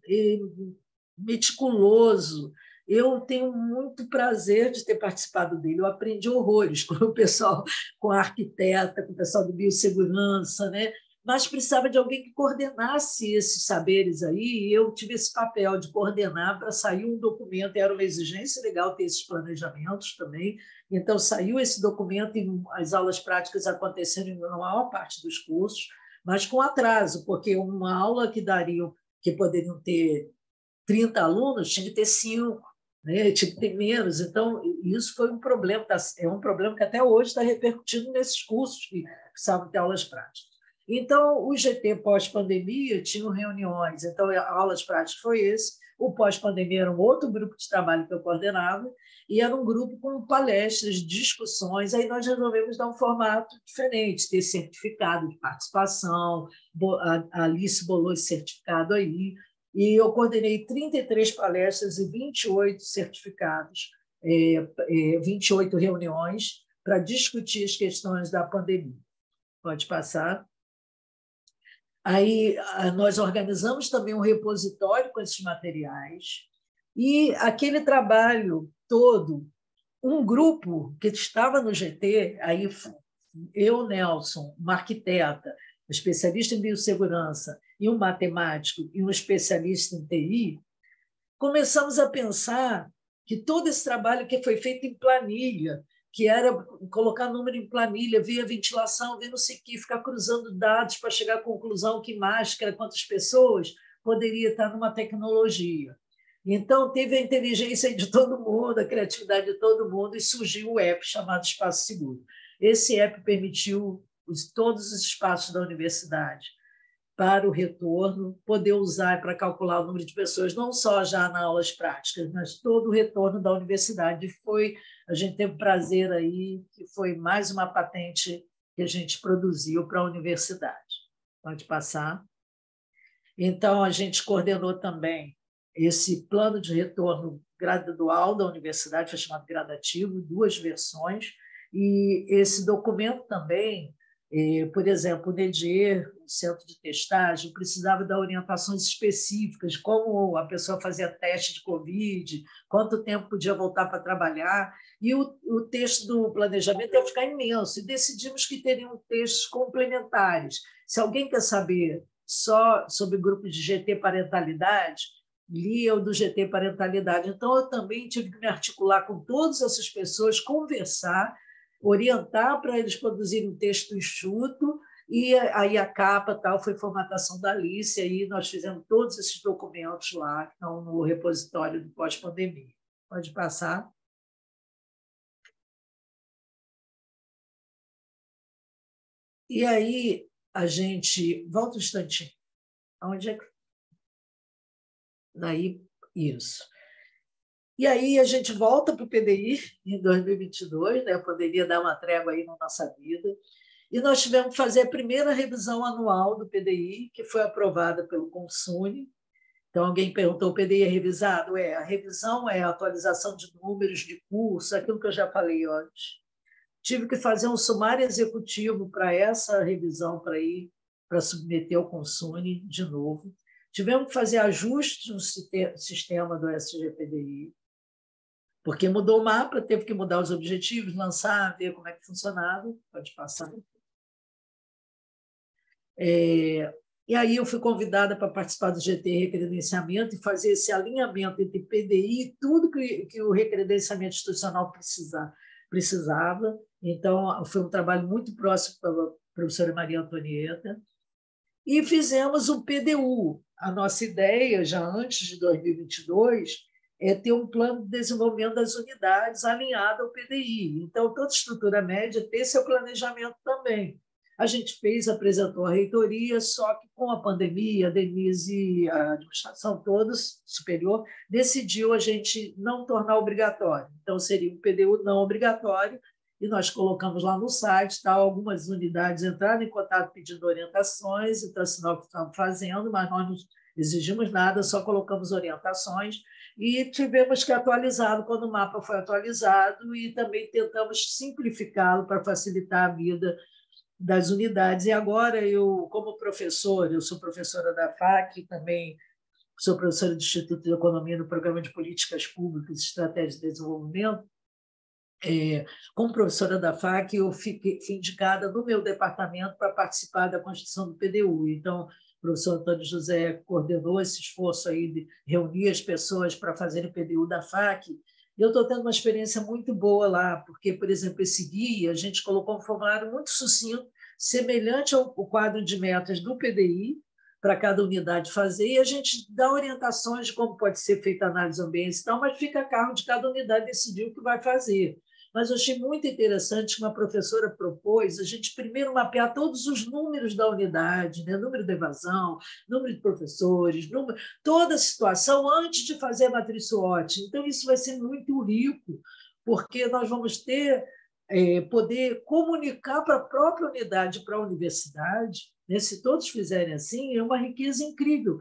meticuloso. Eu tenho muito prazer de ter participado dele. Eu aprendi horrores com o pessoal, com a arquiteta, com o pessoal de biossegurança, né? mas precisava de alguém que coordenasse esses saberes aí, e eu tive esse papel de coordenar para sair um documento, era uma exigência legal ter esses planejamentos também, então saiu esse documento e as aulas práticas aconteceram na maior parte dos cursos, mas com atraso, porque uma aula que poderiam ter 30 alunos, tinha que ter 5, né? Tinha que ter menos. Então, isso foi um problema, é um problema que até hoje está repercutindo nesses cursos que precisavam ter aulas práticas. Então, o GT pós-pandemia tinha reuniões, então, aulas práticas foi esse, o pós-pandemia era um outro grupo de trabalho que eu coordenava, e era um grupo com palestras, discussões, aí nós resolvemos dar um formato diferente, ter certificado de participação, a Alice bolou esse certificado aí, e eu coordenei 33 palestras e 28 certificados, 28 reuniões para discutir as questões da pandemia. Pode passar. Aí nós organizamos também um repositório com esses materiais e aquele trabalho todo, um grupo que estava no GT, aí eu, Nelson, uma arquiteta, um especialista em biossegurança e um matemático e um especialista em TI, começamos a pensar que todo esse trabalho que foi feito em planilha, que era colocar número em planilha, ver a ventilação, ver não sei o que, ficar cruzando dados para chegar à conclusão que máscara, quantas pessoas, poderia estar numa tecnologia. Então, teve a inteligência de todo mundo, a criatividade de todo mundo, e surgiu o app chamado Espaço Seguro. Esse app permitiu todos os espaços da universidade para o retorno, poder usar para calcular o número de pessoas, não só já nas aulas práticas, mas todo o retorno da universidade. A gente teve prazer aí, que foi mais uma patente que a gente produziu para a universidade. Pode passar. Então, a gente coordenou também esse plano de retorno gradual da universidade, foi chamado gradativo, 2 versões, e esse documento também, por exemplo, o NEDIER, o centro de testagem, precisava dar orientações específicas, como a pessoa fazia teste de Covid, quanto tempo podia voltar para trabalhar, e o texto do planejamento ia ficar imenso, e decidimos que teriam textos complementares. Se alguém quer saber só sobre o grupo de GT Parentalidade, lia o do GT Parentalidade. Então, eu também tive que me articular com todas essas pessoas, conversar, orientar para eles produzirem um texto enxuto, e aí a capa tal foi formatação da Alice, e aí nós fizemos todos esses documentos lá, que estão no repositório do pós-pandemia. Pode passar. E aí a gente... Volta um instantinho. Onde é que... Daí, isso. E aí a gente volta para o PDI em 2022, né? Poderia dar uma trégua aí na nossa vida, e nós tivemos que fazer a primeira revisão anual do PDI, que foi aprovada pelo Consune. Então, alguém perguntou, o PDI é revisado? A revisão é a atualização de números de curso, aquilo que eu já falei antes. Tive que fazer um sumário executivo para essa revisão, para submeter ao Consune de novo. Tivemos que fazer ajustes no sistema do SGPDI, porque mudou o mapa, teve que mudar os objetivos, lançar, ver como é que funcionava. Pode passar. E aí eu fui convidada para participar do GT Recredenciamento e fazer esse alinhamento entre PDI e tudo que o recredenciamento institucional precisava. Então, foi um trabalho muito próximo com a professora Maria Antonieta. E fizemos o PDU. A nossa ideia, já antes de 2022, é ter um plano de desenvolvimento das unidades alinhado ao PDI. Então, toda estrutura média tem seu planejamento também. A gente apresentou a reitoria, só que com a pandemia, a Denise e a administração toda superior decidiu a gente não tornar obrigatório. Então, seria um PDU não obrigatório, e nós colocamos lá no site, algumas unidades entraram em contato pedindo orientações, então, sinal que estamos fazendo, mas nós não exigimos nada, só colocamos orientações, e tivemos que atualizá-lo quando o mapa foi atualizado, e também tentamos simplificá-lo para facilitar a vida das unidades. E agora, eu, como professora, eu sou professora da FAC, também sou professora do Instituto de Economia no Programa de Políticas Públicas e Estratégias de Desenvolvimento, como professora da FAC, eu fui indicada no meu departamento para participar da construção do PDU. Então, o professor Antônio José coordenou esse esforço aí de reunir as pessoas para fazer o PDU da FAC. E eu estou tendo uma experiência muito boa lá, porque, por exemplo, esse guia, a gente colocou um formulário muito sucinto, semelhante ao quadro de metas do PDI, para cada unidade fazer, e a gente dá orientações de como pode ser feita a análise ambiental, mas fica a cargo de cada unidade decidir o que vai fazer. Mas eu achei muito interessante que uma professora propôs a gente primeiro mapear todos os números da unidade, né? Número de evasão, número de professores, toda a situação antes de fazer a matriz SWOT. Então, isso vai ser muito rico, porque nós vamos ter poder comunicar para a própria unidade, para a universidade, né? Se todos fizerem assim, é uma riqueza incrível.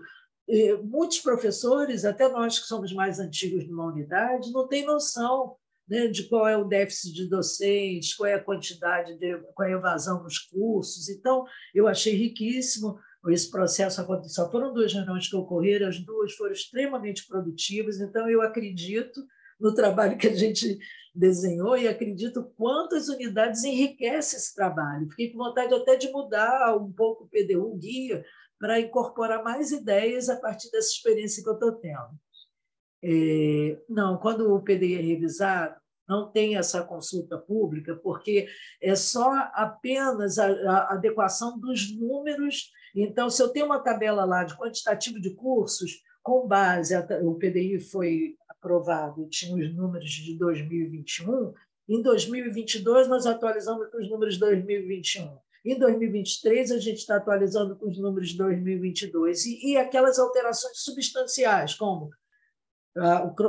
Muitos professores, até nós que somos mais antigos numa unidade, não têm noção, né, de qual é o déficit de docentes, qual é a quantidade, qual é a evasão nos cursos. Então, eu achei riquíssimo esse processo acontecer. Só foram 2 reuniões que ocorreram, as 2 foram extremamente produtivas, então eu acredito no trabalho que a gente desenhou e acredito quanto as unidades enriquecem esse trabalho. Fiquei com vontade até de mudar um pouco o PDU, o guia, para incorporar mais ideias a partir dessa experiência que eu estou tendo. Não, quando o PDI é revisado, não tem essa consulta pública, porque é só apenas a adequação dos números. Então, se eu tenho uma tabela lá de quantitativo de cursos, com base, o PDI foi aprovado, tinha os números de 2021, em 2022 nós atualizamos com os números de 2021. Em 2023, a gente está atualizando com os números de 2022. E aquelas alterações substanciais, como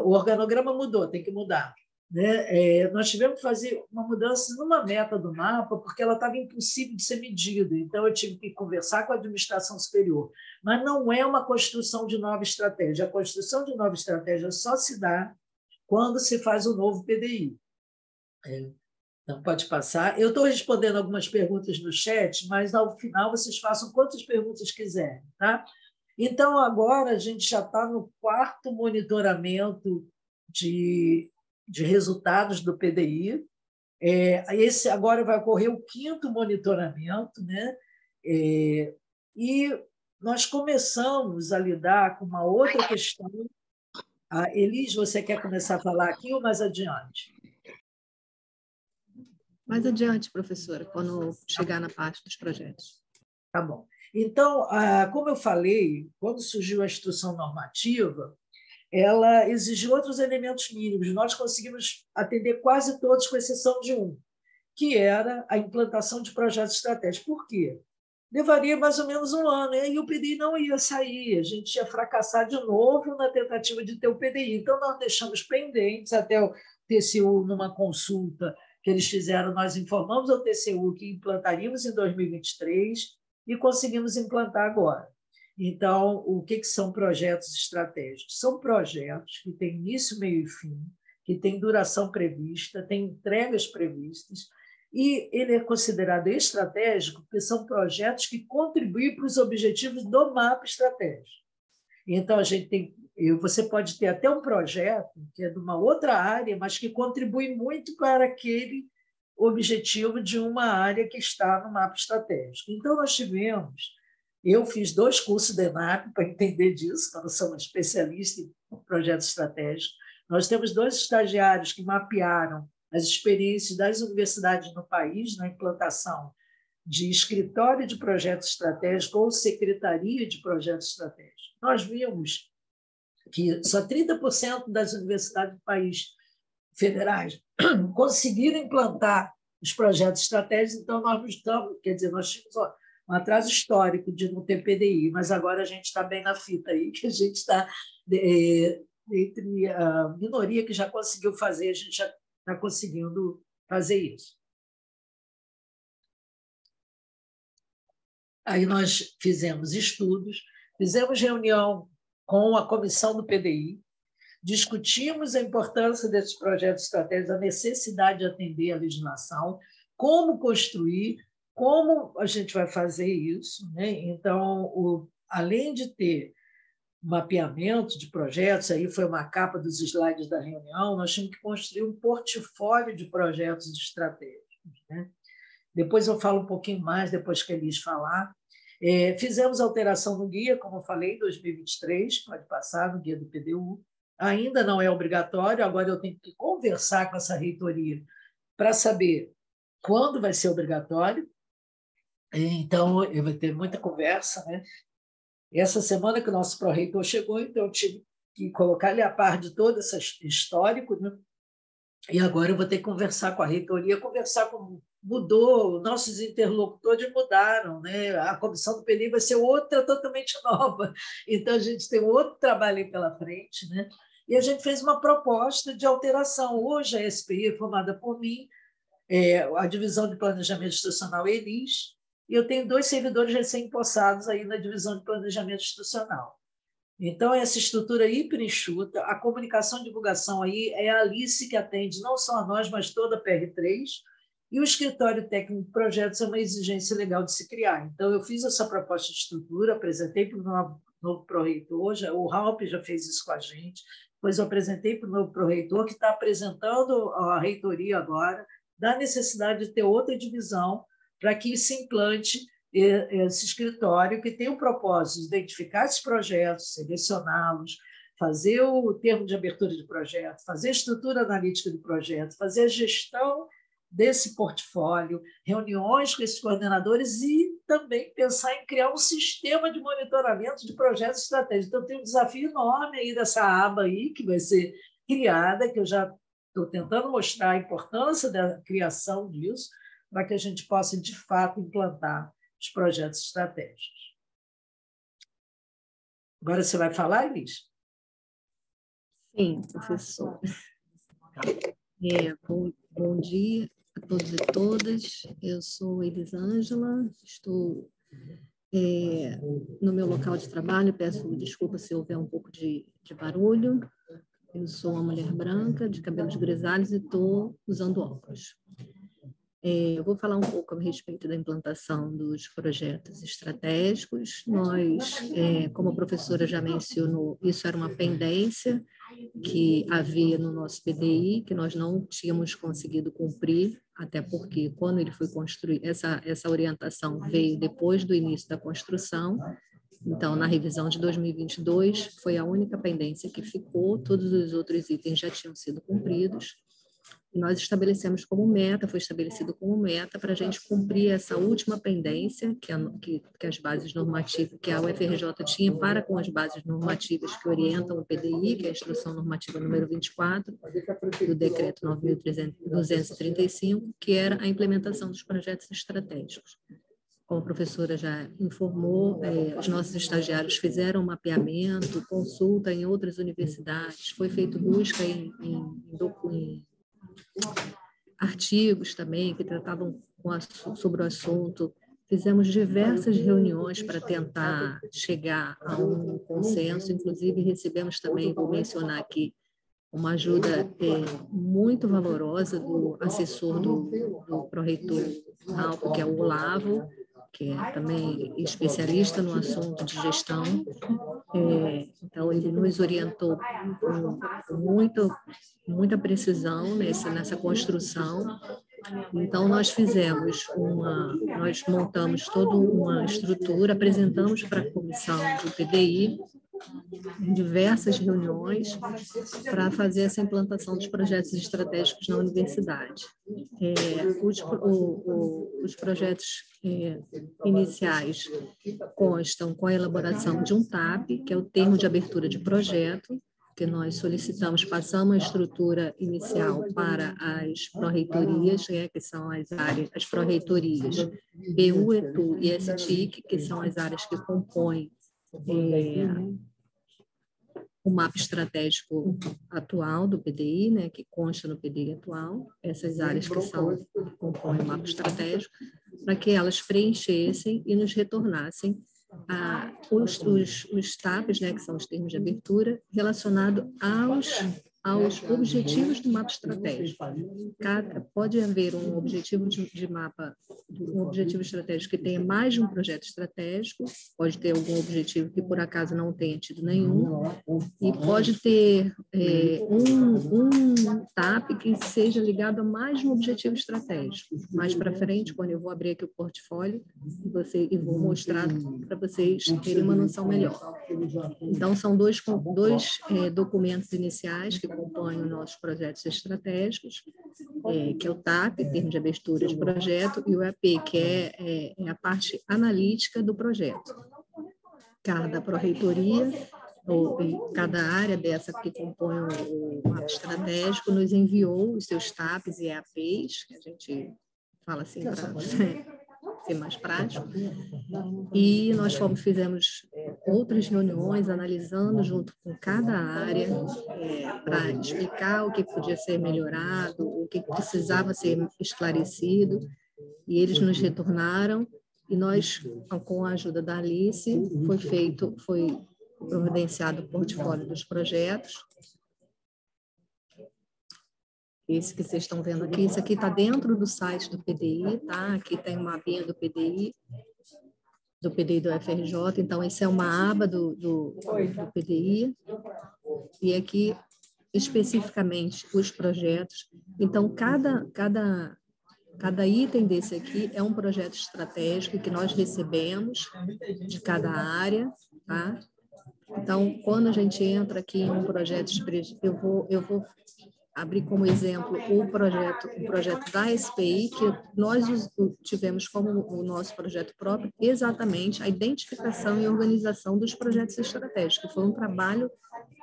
o organograma mudou, tem que mudar, né? Nós tivemos que fazer uma mudança numa meta do mapa, porque ela estava impossível de ser medida, então eu tive que conversar com a administração superior. Mas não é uma construção de nova estratégia. A construção de nova estratégia só se dá quando se faz o novo PDI. Então, pode passar. Eu estou respondendo algumas perguntas no chat, mas, ao final, vocês façam quantas perguntas quiserem, tá? Então, agora, a gente já está no 4º monitoramento de resultados do PDI. Esse agora vai ocorrer o 5º monitoramento, né? E nós começamos a lidar com uma outra questão. Elis, você quer começar a falar aqui ou mais adiante? Mais adiante, professora, quando chegar na parte dos projetos. Tá bom. Então, como eu falei, quando surgiu a instrução normativa, ela exigiu outros elementos mínimos. Nós conseguimos atender quase todos, com exceção de um, que era a implantação de projetos estratégicos. Por quê? Levaria mais ou menos um ano, e o PDI não ia sair, a gente ia fracassar de novo na tentativa de ter o PDI. Então, nós deixamos pendentes até o TCU, numa consulta que eles fizeram, nós informamos ao TCU que implantaríamos em 2023 e conseguimos implantar agora. Então, o que são projetos estratégicos? São projetos que têm início, meio e fim, que têm duração prevista, têm entregas previstas, e ele é considerado estratégico porque são projetos que contribuem para os objetivos do mapa estratégico. Então, você pode ter até um projeto que é de uma outra área, mas que contribui muito para aquele objetivo de uma área que está no mapa estratégico. Então, eu fiz 2 cursos de ENAP para entender disso, porque eu sou uma especialista em projetos estratégicos. Nós temos 2 estagiários que mapearam as experiências das universidades no país na implantação de escritório de projetos estratégicos ou secretaria de projetos estratégicos. Nós vimos que só 30% das universidades do país federais conseguiram implantar os projetos estratégicos, então nós não estamos, quer dizer, nós tínhamos um atraso histórico de não ter PDI, mas agora a gente está bem na fita aí, que a gente está entre a minoria que já conseguiu fazer, a gente já está conseguindo fazer isso. Aí nós fizemos estudos, fizemos reunião com a comissão do PDI, discutimos a importância desses projetos estratégicos, a necessidade de atender a legislação, como construir, como a gente vai fazer isso, né? Então, além de ter mapeamento de projetos, aí foi uma capa dos slides da reunião, nós tínhamos que construir um portfólio de projetos estratégicos, né? Depois eu falo um pouquinho mais, depois que a Elis falar. Fizemos alteração no guia, como eu falei, em 2023, pode passar no guia do PDU. Ainda não é obrigatório, agora eu tenho que conversar com essa reitoria para saber quando vai ser obrigatório. Então, eu vou ter muita conversa, né? Essa semana que o nosso pró-reitor chegou, então eu tive que colocar ele a par de todo esse histórico, né? E agora eu vou ter que conversar com a reitoria, conversar com... Mudou, nossos interlocutores mudaram, né? A comissão do PNI vai ser outra totalmente nova, então a gente tem outro trabalho aí pela frente, né? E a gente fez uma proposta de alteração. Hoje a SPI é formada por mim, a divisão de planejamento institucional é Elis, e eu tenho 2 servidores recém-impossados aí na divisão de planejamento institucional. Então, essa estrutura hiper enxuta, a comunicação e divulgação aí é a Alice que atende não só a nós, mas toda a PR3, e o escritório técnico de projetos é uma exigência legal de se criar. Então, eu fiz essa proposta de estrutura, apresentei para o novo pró-reitor, o Ralp já fez isso com a gente, depois eu apresentei para o novo pró-reitor, que está apresentando a reitoria agora, da necessidade de ter outra divisão para que se implante esse escritório que tem o propósito de identificar esses projetos, selecioná-los, fazer o termo de abertura de projeto, fazer a estrutura analítica do projeto, fazer a gestão desse portfólio, reuniões com esses coordenadores e também pensar em criar um sistema de monitoramento de projetos estratégicos. Então, tem um desafio enorme aí dessa aba aí que vai ser criada, que eu já estou tentando mostrar a importância da criação disso, para que a gente possa, de fato, implantar os projetos estratégicos. Agora você vai falar, Elis? Sim, professor. Bom dia a todos e todas. Eu sou Elisângela, estou no meu local de trabalho, peço desculpa se houver um pouco de barulho. Eu sou uma mulher branca, de cabelos grisalhos e estou usando óculos. Eu vou falar um pouco a respeito da implantação dos projetos estratégicos. Nós, como a professora já mencionou, isso era uma pendência que havia no nosso PDI, que nós não tínhamos conseguido cumprir, até porque quando ele foi construído, essa orientação veio depois do início da construção. Então, na revisão de 2022, foi a única pendência que ficou, todos os outros itens já tinham sido cumpridos. E nós estabelecemos como meta, foi estabelecido como meta para a gente cumprir essa última pendência que as bases normativas, que a UFRJ tinha para com as bases normativas que orientam o PDI, que é a Instrução Normativa número 24, do Decreto 9.235, que era a implementação dos projetos estratégicos. Como a professora já informou, os nossos estagiários fizeram mapeamento, consulta em outras universidades, foi feito busca em artigos também que tratavam sobre o assunto. Fizemos diversas reuniões para tentar chegar a um consenso, inclusive recebemos também, vou mencionar aqui, uma ajuda muito valorosa do assessor do pró-reitor Alpo, que é o Olavo, que é também especialista no assunto de gestão. Então, ele nos orientou com muita precisão nessa construção. Então, nós montamos toda uma estrutura, apresentamos para a comissão do PDI em diversas reuniões para fazer essa implantação dos projetos estratégicos na universidade. Os projetos iniciais constam com a elaboração de um TAP, que é o termo de abertura de projeto, que nós solicitamos, passamos a estrutura inicial para as pró-reitorias, que são as pró-reitorias PU, ETU e STIC, que são as áreas que compõem o mapa estratégico atual do PDI, né, que consta no PDI atual, essas áreas que compõem o mapa estratégico, para que elas preenchessem e nos retornassem os TAPs, né, que são os termos de abertura, relacionados aos objetivos do mapa estratégico. Pode haver um objetivo de mapa, um objetivo estratégico que tenha mais de um projeto estratégico, pode ter algum objetivo que por acaso não tenha tido nenhum, e pode ter um TAP que seja ligado a mais de um objetivo estratégico. Mais para frente, quando eu vou abrir aqui o portfólio e vou mostrar para vocês terem uma noção melhor. Então, são dois documentos iniciais que compõem os nossos projetos estratégicos, que é o TAP, termo de abertura de projeto, e o EAP, que é a parte analítica do projeto. Cada pró-reitoria, ou cada área dessa que compõe o mapa estratégico, nos enviou os seus TAPs e EAPs, que a gente fala assim para ser mais prático, e nós fizemos outras reuniões analisando junto com cada área para explicar o que podia ser melhorado, o que precisava ser esclarecido, e eles nos retornaram, e nós, com a ajuda da Alice, foi providenciado o portfólio dos projetos. Esse que vocês estão vendo aqui, isso aqui está dentro do site do PDI, tá? Aqui tem uma abinha do PDI do FRJ, então essa é uma aba do PDI, e aqui especificamente os projetos. Então, cada item desse aqui é um projeto estratégico que nós recebemos de cada área, tá? Então, quando a gente entra aqui em um projeto, eu vou abrir como exemplo o projeto da SPI, que nós tivemos como o nosso projeto próprio exatamente a identificação e organização dos projetos estratégicos, que foi um trabalho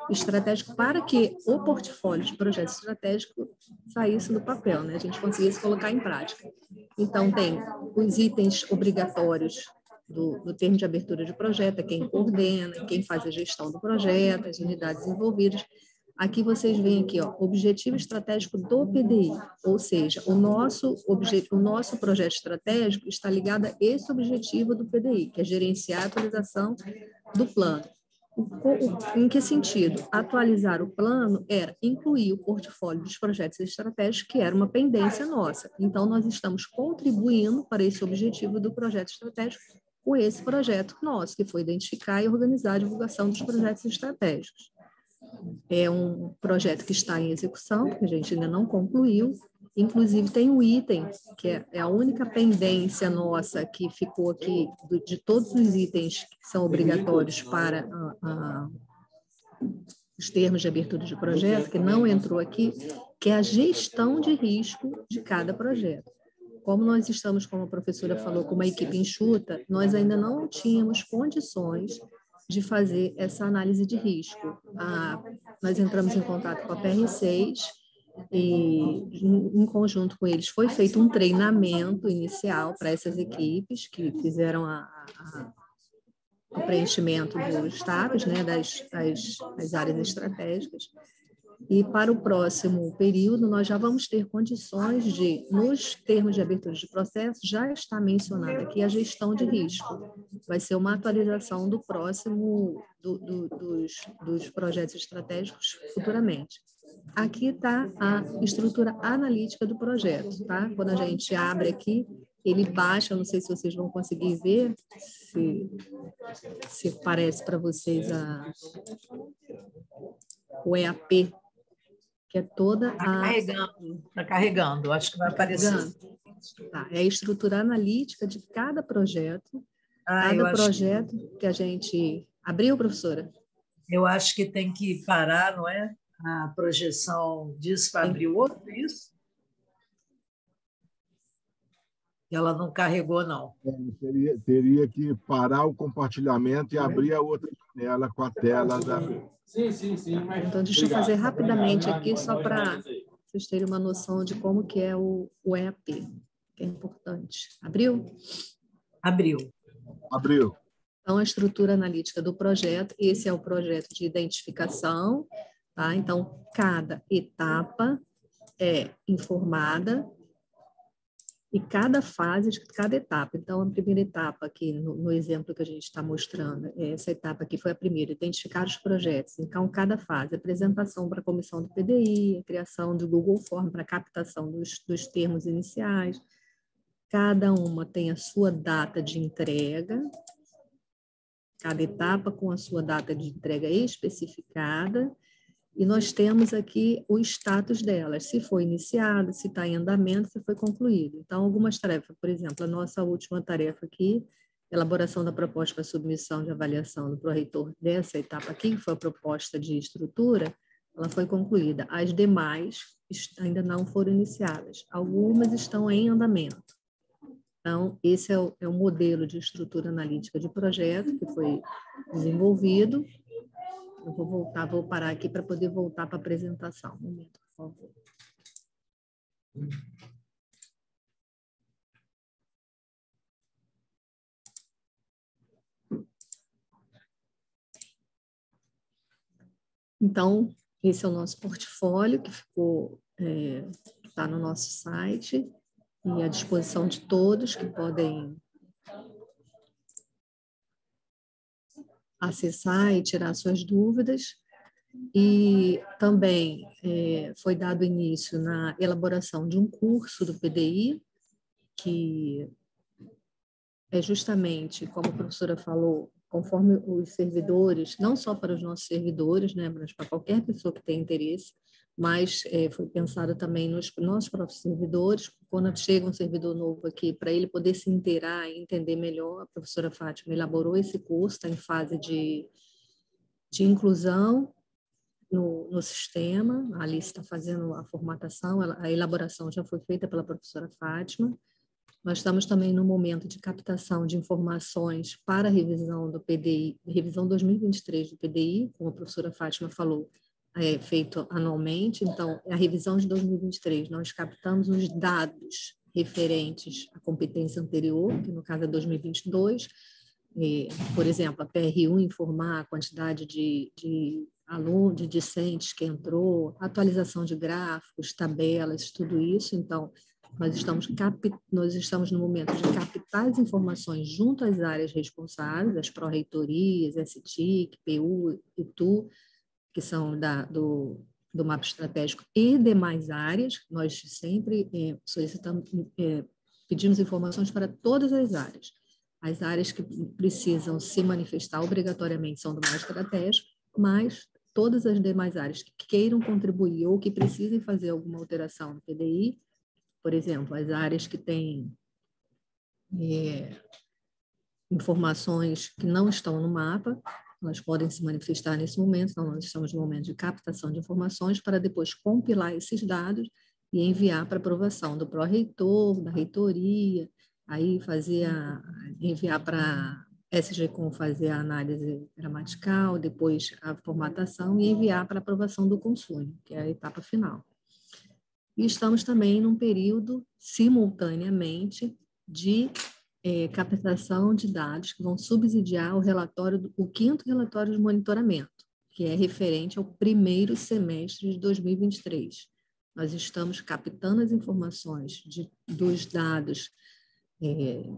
estratégico para que o portfólio de projeto estratégico saísse do papel, né? A gente conseguisse colocar em prática. Então, tem os itens obrigatórios do termo de abertura de projeto, é quem coordena, quem faz a gestão do projeto, as unidades envolvidas. Aqui vocês veem aqui, ó, objetivo estratégico do PDI, ou seja, o nosso projeto estratégico está ligado a esse objetivo do PDI, que é gerenciar a atualização do plano. Em que sentido? Atualizar o plano era incluir o portfólio dos projetos estratégicos, que era uma pendência nossa. Então, nós estamos contribuindo para esse objetivo do projeto estratégico com esse projeto nosso, que foi identificar e organizar a divulgação dos projetos estratégicos. É um projeto que está em execução, que a gente ainda não concluiu. Inclusive, tem um item, que é a única pendência nossa que ficou aqui, de todos os itens que são obrigatórios para os termos de abertura de projeto, que não entrou aqui, que é a gestão de risco de cada projeto. Como nós estamos, como a professora falou, com uma equipe enxuta, nós ainda não tínhamos condições de fazer essa análise de risco. Nós entramos em contato com a PR6 e, em conjunto com eles, foi feito um treinamento inicial para essas equipes que fizeram o preenchimento dos TAPs, né, das áreas estratégicas. E para o próximo período, nós já vamos ter condições de, nos termos de abertura de processo, já está mencionado aqui a gestão de risco. Vai ser uma atualização do próximo, dos projetos estratégicos futuramente. Aqui está a estrutura analítica do projeto, tá? Quando a gente abre aqui, ele baixa, não sei se vocês vão conseguir ver, se parece para vocês o EAP, que é toda Está carregando, acho que vai aparecer. Tá, é a estrutura analítica de cada projeto, cada projeto que a gente... Abriu, professora? Eu acho que tem que parar, não é? A projeção disso para abrir o outro, é isso? Ela não carregou, não. Teria que parar o compartilhamento e abrir a outra janela com a tela da... Sim. Então, deixa eu fazer rapidamente aqui, só para vocês terem uma noção de como que é o EAP, que é importante. Abriu? Abriu. Então, a estrutura analítica do projeto, esse é o projeto de identificação, tá? Então, cada etapa é informada e cada fase, cada etapa. Então, a primeira etapa aqui, no exemplo que a gente está mostrando, essa etapa aqui foi a primeira, identificar os projetos. Então, cada fase, apresentação para a comissão do PDI, a criação do Google Form para captação dos termos iniciais. Cada uma tem a sua data de entrega, cada etapa com a sua data de entrega especificada, e nós temos aqui o status delas, se foi iniciado, se está em andamento, se foi concluído. Então, algumas tarefas, por exemplo, a nossa última tarefa aqui, elaboração da proposta para submissão de avaliação do pró-reitor dessa etapa aqui, que foi a proposta de estrutura, ela foi concluída. As demais ainda não foram iniciadas. Algumas estão em andamento. Então, esse é o modelo de estrutura analítica de projeto que foi desenvolvido. Eu vou parar aqui para poder voltar para a apresentação. Um momento, por favor. Então, esse é o nosso portfólio que está no nosso site e à disposição de todos que podem acessar e tirar suas dúvidas. E também foi dado início na elaboração de um curso do PDI, que é justamente, como a professora falou, conforme os servidores, não só para os nossos servidores, né, mas para qualquer pessoa que tenha interesse, mas foi pensado também nos nossos próprios servidores, quando chega um servidor novo aqui, para ele poder se inteirar e entender melhor, a professora Fátima elaborou esse curso, está em fase de inclusão no sistema, a Alice está fazendo a formatação, a elaboração já foi feita pela professora Fátima. Nós estamos também no momento de captação de informações para a revisão do PDI, revisão 2023 do PDI, como a professora Fátima falou, é feito anualmente. Então, a revisão de 2023, nós captamos os dados referentes à competência anterior, que no caso é 2022, por exemplo, a PRU informar a quantidade de alunos, de discentes que entrou, atualização de gráficos, tabelas, tudo isso. Então, nós estamos no momento de captar as informações junto às áreas responsáveis, as pró-reitorias, STIC, PU, ITU, que são do mapa estratégico, e demais áreas. Nós sempre solicitamos, pedimos informações para todas as áreas. As áreas que precisam se manifestar obrigatoriamente são do mapa estratégico, mas todas as demais áreas que queiram contribuir ou que precisem fazer alguma alteração no PDI, por exemplo, as áreas que têm informações que não estão no mapa, elas podem se manifestar nesse momento. Então, nós estamos no momento de captação de informações para depois compilar esses dados e enviar para aprovação do pró-reitor, da reitoria, aí enviar para a SGCOM fazer a análise gramatical, depois a formatação e enviar para aprovação do conselho, que é a etapa final. E estamos também num período, simultaneamente, de captação de dados que vão subsidiar o quinto relatório de monitoramento, que é referente ao primeiro semestre de 2023. Nós estamos captando as informações dos dados,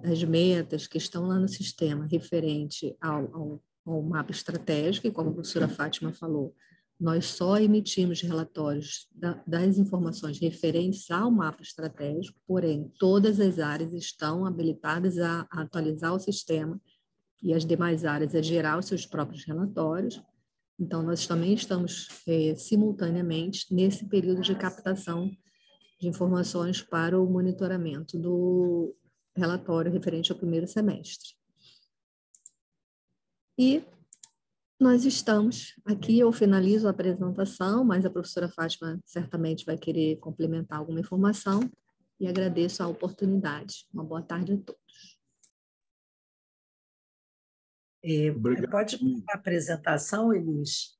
das metas que estão lá no sistema referente ao mapa estratégico, e como a professora Fátima falou, nós só emitimos relatórios das informações referentes ao mapa estratégico, porém, todas as áreas estão habilitadas a atualizar o sistema e as demais áreas a gerar os seus próprios relatórios. Então, nós também estamos simultaneamente nesse período de captação de informações para o monitoramento do relatório referente ao primeiro semestre. E nós estamos aqui, eu finalizo a apresentação, mas a professora Fátima certamente vai querer complementar alguma informação, e agradeço a oportunidade. Uma boa tarde a todos. Pode começar a apresentação, Elis?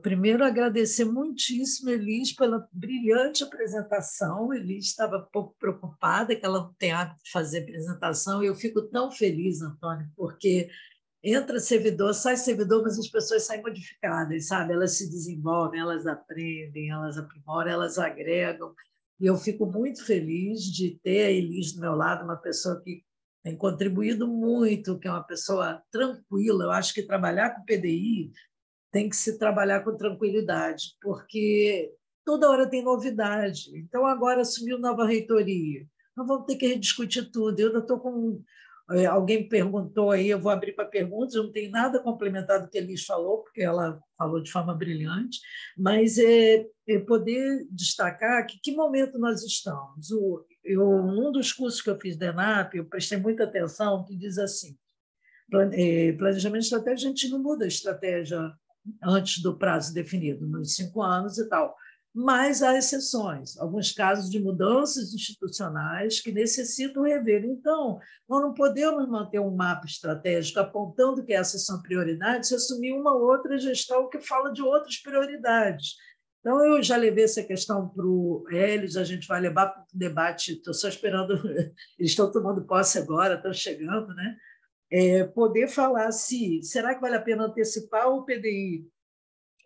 Primeiro, agradecer muitíssimo, Elis, pela brilhante apresentação. Elis estava um pouco preocupada que ela não tem hábito de fazer apresentação, e eu fico tão feliz, Antônio, porque entra servidor, sai servidor, mas as pessoas saem modificadas, sabe? Elas se desenvolvem, elas aprendem, elas aprimoram, elas agregam. E eu fico muito feliz de ter a Elis do meu lado, uma pessoa que tem contribuído muito, que é uma pessoa tranquila. Eu acho que trabalhar com PDI tem que se trabalhar com tranquilidade, porque toda hora tem novidade. Então, agora assumiu nova reitoria. Nós vamos ter que rediscutir tudo. Eu ainda estou com... Alguém perguntou aí, eu vou abrir para perguntas, eu não tenho nada a complementar do que a Elis falou, porque ela falou de forma brilhante, mas poder destacar que momento nós estamos. Um dos cursos que eu fiz da ENAP, eu prestei muita atenção, que diz assim, planejamento estratégico, a gente não muda a estratégia antes do prazo definido, nos 5 anos e tal. Mas há exceções, alguns casos de mudanças institucionais que necessitam rever. Então, nós não podemos manter um mapa estratégico apontando que essas são prioridades e assumir uma outra gestão que fala de outras prioridades. Então, eu já levei essa questão para o Helios, a gente vai levar para o debate, estou só esperando, eles estão tomando posse agora, estão chegando, né? Poder falar se será que vale a pena antecipar o PDI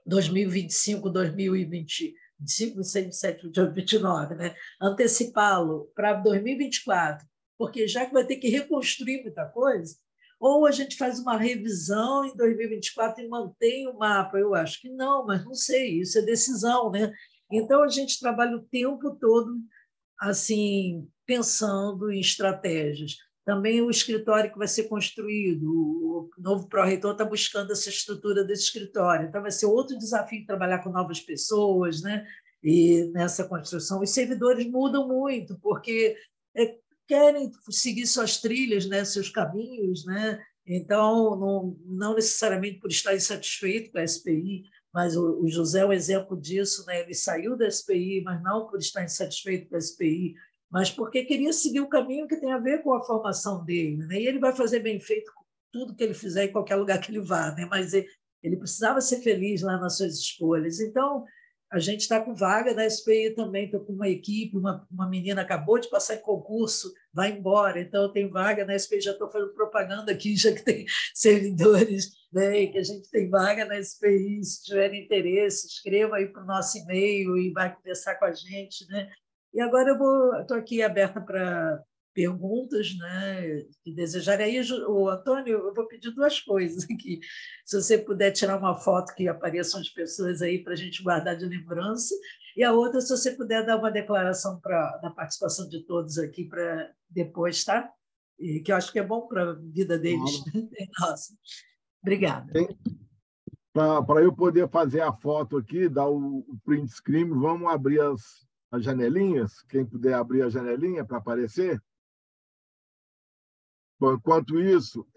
2025, 2025, 27, 29, né? Antecipá-lo para 2024, porque já que vai ter que reconstruir muita coisa, ou a gente faz uma revisão em 2024 e mantém o mapa. Eu acho que não, mas não sei, isso é decisão, né? Então, a gente trabalha o tempo todo assim, pensando em estratégias. Também o escritório que vai ser construído, o novo pró-reitor está buscando essa estrutura desse escritório. Então, vai ser outro desafio trabalhar com novas pessoas, né? E nessa construção. Os servidores mudam muito, porque querem seguir suas trilhas, né? Seus caminhos, né? Então, não necessariamente por estar insatisfeito com a SPI, mas o José é um exemplo disso, né? Ele saiu da SPI, mas não por estar insatisfeito com a SPI, mas porque queria seguir o caminho que tem a ver com a formação dele, né? E ele vai fazer bem feito tudo que ele fizer em qualquer lugar que ele vá, né? Mas ele precisava ser feliz lá nas suas escolhas. Então, a gente está com vaga na SPI também, estou com uma equipe, uma menina acabou de passar em concurso, vai embora, então tem vaga na SPI, já estou fazendo propaganda aqui, já que tem servidores, né, que a gente tem vaga na SPI, se tiver interesse, escreva aí para o nosso e-mail e vai conversar com a gente, né? E agora eu estou aqui aberta para perguntas, né, que desejarem. Aí, o Antônio, eu vou pedir 2 coisas aqui. Se você puder tirar uma foto que apareçam as pessoas aí para a gente guardar de lembrança, e a outra, se você puder dar uma declaração da participação de todos aqui para depois, tá? E que eu acho que é bom para a vida deles. Nossa. Obrigada. Para eu poder fazer a foto aqui, dar o print screen, vamos abrir as janelinhas? Quem puder abrir a janelinha para aparecer? Bom, enquanto isso,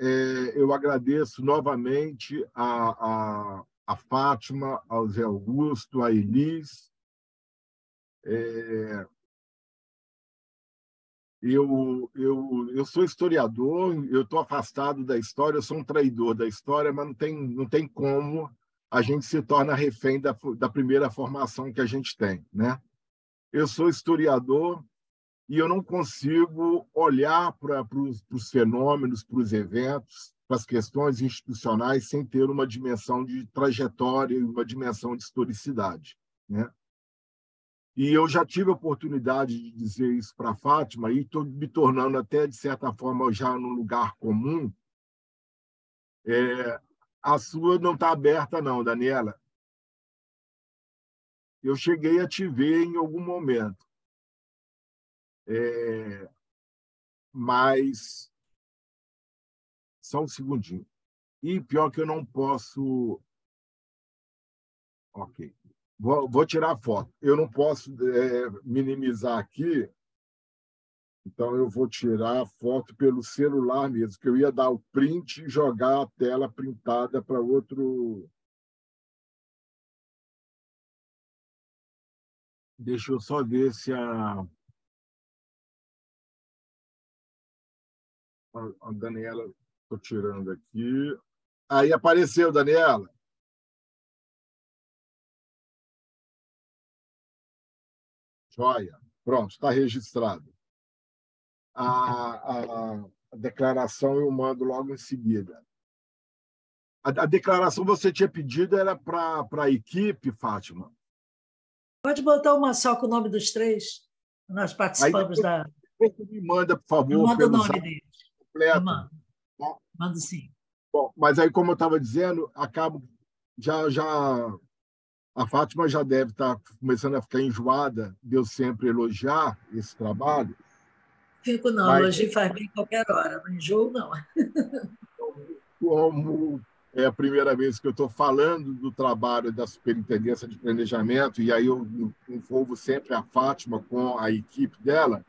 eu agradeço novamente a Fátima, ao Zé Augusto, a Elis. Eu sou historiador, eu estou afastado da história, eu sou um traidor da história, mas não tem como a gente se torna refém da primeira formação que a gente tem, né? Eu sou historiador e eu não consigo olhar para os fenômenos, para os eventos, para as questões institucionais sem ter uma dimensão de trajetória e uma dimensão de historicidade, né? E eu já tive a oportunidade de dizer isso para a Fátima e estou me tornando até, de certa forma, já num lugar comum. A sua não está aberta, não, Daniela. Eu cheguei a te ver em algum momento. Mas... Só um segundinho. E pior que eu não posso... Ok. Vou tirar a foto. Eu não posso minimizar aqui, então eu vou tirar a foto pelo celular mesmo, que eu ia dar o print e jogar a tela printada para outro... Deixa eu só ver se a Daniela... Estou tirando aqui. Aí apareceu, Daniela. Joia. Pronto, está registrado. A declaração eu mando logo em seguida. A declaração você tinha pedido era para a equipe, Fátima? Pode botar uma só com o nome dos 3? Nós participamos da... Você me manda, por favor, Eu mando o pelo nome zap dele. completo. Eu mando. Bom. Mando sim. Bom, mas aí, como eu estava dizendo, a Fátima já deve estar começando a ficar enjoada de eu sempre elogiar esse trabalho. Fico não, mas, elogio faz bem qualquer hora, não enjoo, não. Como é a primeira vez que eu estou falando do trabalho da Superintendência de Planejamento, e aí eu envolvo sempre a Fátima com a equipe dela,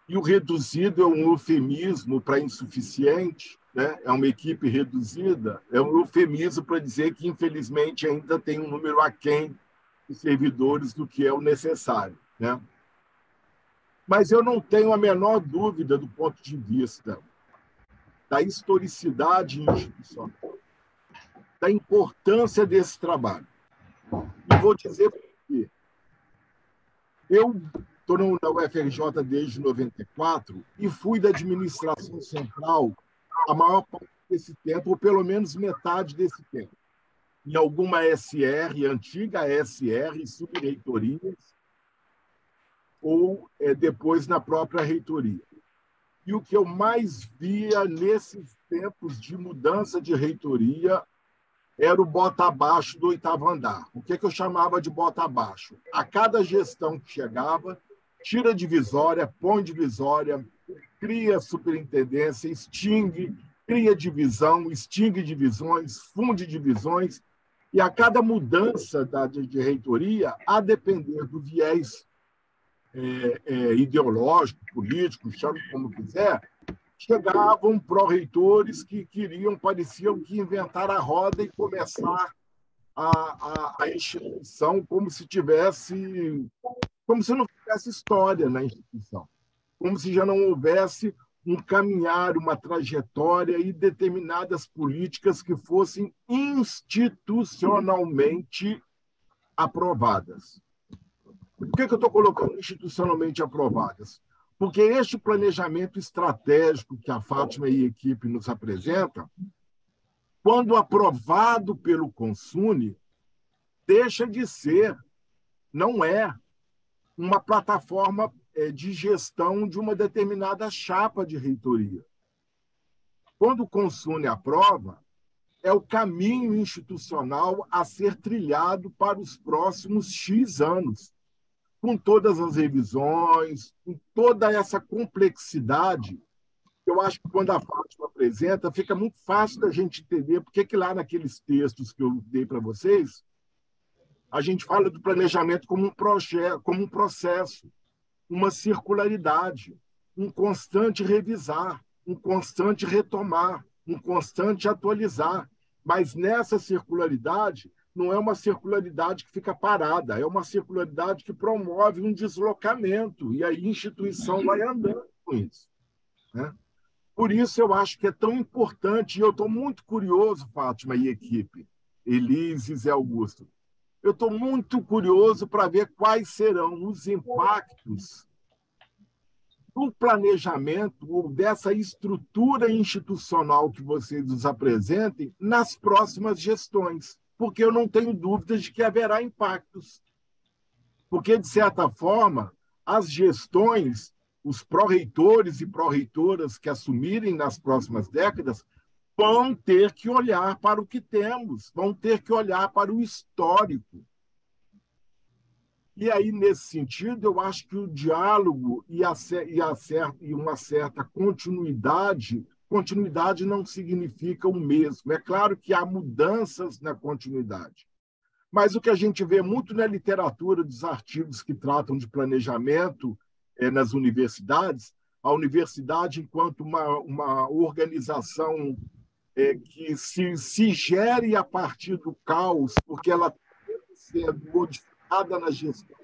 e o reduzido é um eufemismo para insuficiente, né? É uma equipe reduzida, é um eufemismo para dizer que, infelizmente, ainda tem um número aquém de servidores do que é o necessário, né? Mas eu não tenho a menor dúvida do ponto de vista da historicidade institucional, da importância desse trabalho. E vou dizer por quê. Eu estou na UFRJ desde 94 e fui da administração central a maior parte desse tempo, ou pelo menos metade desse tempo. Em alguma SR, antiga SR, subreitorias, ou depois na própria reitoria. E o que eu mais via nesses tempos de mudança de reitoria era o bota abaixo do 8º andar. O que eu chamava de bota abaixo? A cada gestão que chegava, tira divisória, põe divisória, cria superintendência, extingue, cria divisão, extingue divisões, funde divisões, e a cada mudança de reitoria, a depender do viés ideológico, político, chame como quiser, chegavam pró-reitores que pareciam que inventar a roda e começar a instituição como se não tivesse história na instituição, como se já não houvesse um caminhar, uma trajetória e determinadas políticas que fossem institucionalmente aprovadas. Por que eu estou colocando institucionalmente aprovadas? Porque este planejamento estratégico que a Fátima e a equipe nos apresentam, quando aprovado pelo Consune, deixa de ser, não é, uma plataforma de gestão de uma determinada chapa de reitoria. Quando o Consune aprova, é o caminho institucional a ser trilhado para os próximos X anos, com todas as revisões, com toda essa complexidade. Eu acho que quando a Fátima apresenta, fica muito fácil da gente entender porque que lá naqueles textos que eu dei para vocês, a gente fala do planejamento como um processo, uma circularidade, um constante revisar, um constante retomar, um constante atualizar. Mas nessa circularidade, não é uma circularidade que fica parada, é uma circularidade que promove um deslocamento, e aí a instituição vai andando com isso, né? Por isso, eu acho que é tão importante, e eu estou muito curioso, Fátima e equipe, Elise e Zé Augusto, eu estou muito curioso para ver quais serão os impactos do planejamento ou dessa estrutura institucional que vocês nos apresentem nas próximas gestões, porque eu não tenho dúvidas de que haverá impactos. Porque, de certa forma, as gestões, os pró-reitores e pró-reitoras que assumirem nas próximas décadas vão ter que olhar para o que temos, vão ter que olhar para o histórico. E aí, nesse sentido, eu acho que o diálogo e uma certa continuidade não significa o mesmo. É claro que há mudanças na continuidade, mas o que a gente vê muito na literatura dos artigos que tratam de planejamento nas universidades, a universidade enquanto uma organização que se gere a partir do caos, porque ela tem que ser modificada na gestão.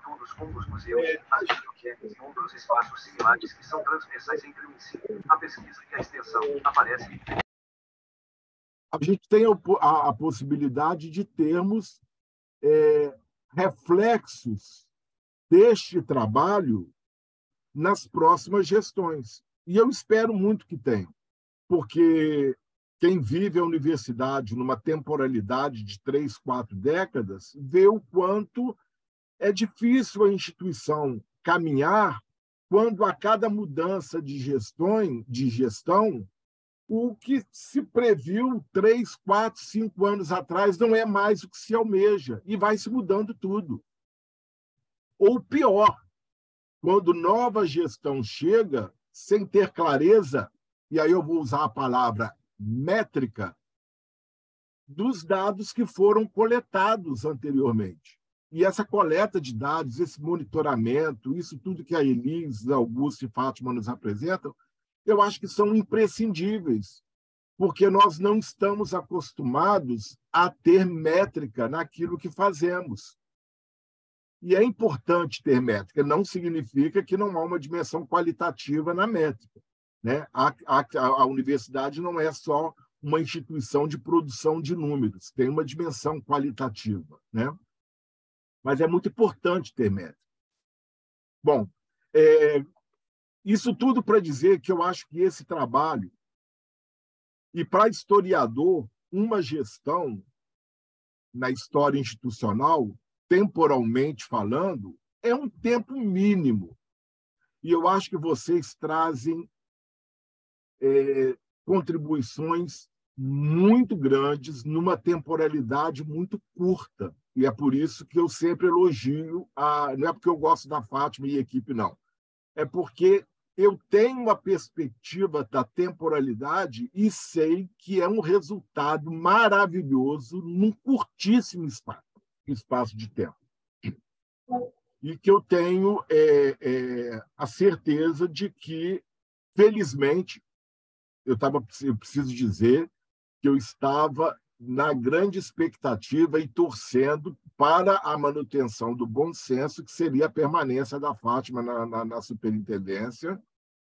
Todos como os museus, as bibliotecas e outros espaços similares que são transversais entre o ensino, a pesquisa e a extensão, aparecem. A gente tem a possibilidade de termos reflexos deste trabalho nas próximas gestões. E eu espero muito que tenha, porque quem vive a universidade numa temporalidade de 3, 4 décadas vê o quanto é difícil a instituição caminhar quando, a cada mudança de gestão, o que se previu 3, 4, 5 anos atrás não é mais o que se almeja, e vai se mudando tudo. Ou pior, quando nova gestão chega sem ter clareza, e aí eu vou usar a palavra métrica, dos dados que foram coletados anteriormente. E essa coleta de dados, esse monitoramento, isso tudo que a Elis, Augusto e Fátima nos apresentam, eu acho que são imprescindíveis, porque nós não estamos acostumados a ter métrica naquilo que fazemos. E é importante ter métrica, não significa que não há uma dimensão qualitativa na métrica, né? A universidade não é só uma instituição de produção de números, tem uma dimensão qualitativa, né? Mas é muito importante ter métrica. Bom, isso tudo para dizer que eu acho que esse trabalho, e para historiador, uma gestão na história institucional, temporalmente falando, é um tempo mínimo. E eu acho que vocês trazem contribuições muito grandes numa temporalidade muito curta. E é por isso que eu sempre elogio, não é porque eu gosto da Fátima e equipe, não. É porque eu tenho uma perspectiva da temporalidade e sei que é um resultado maravilhoso num curtíssimo espaço de tempo. E que eu tenho a certeza de que, felizmente, eu preciso dizer que eu estava na grande expectativa e torcendo para a manutenção do bom senso, que seria a permanência da Fátima na superintendência,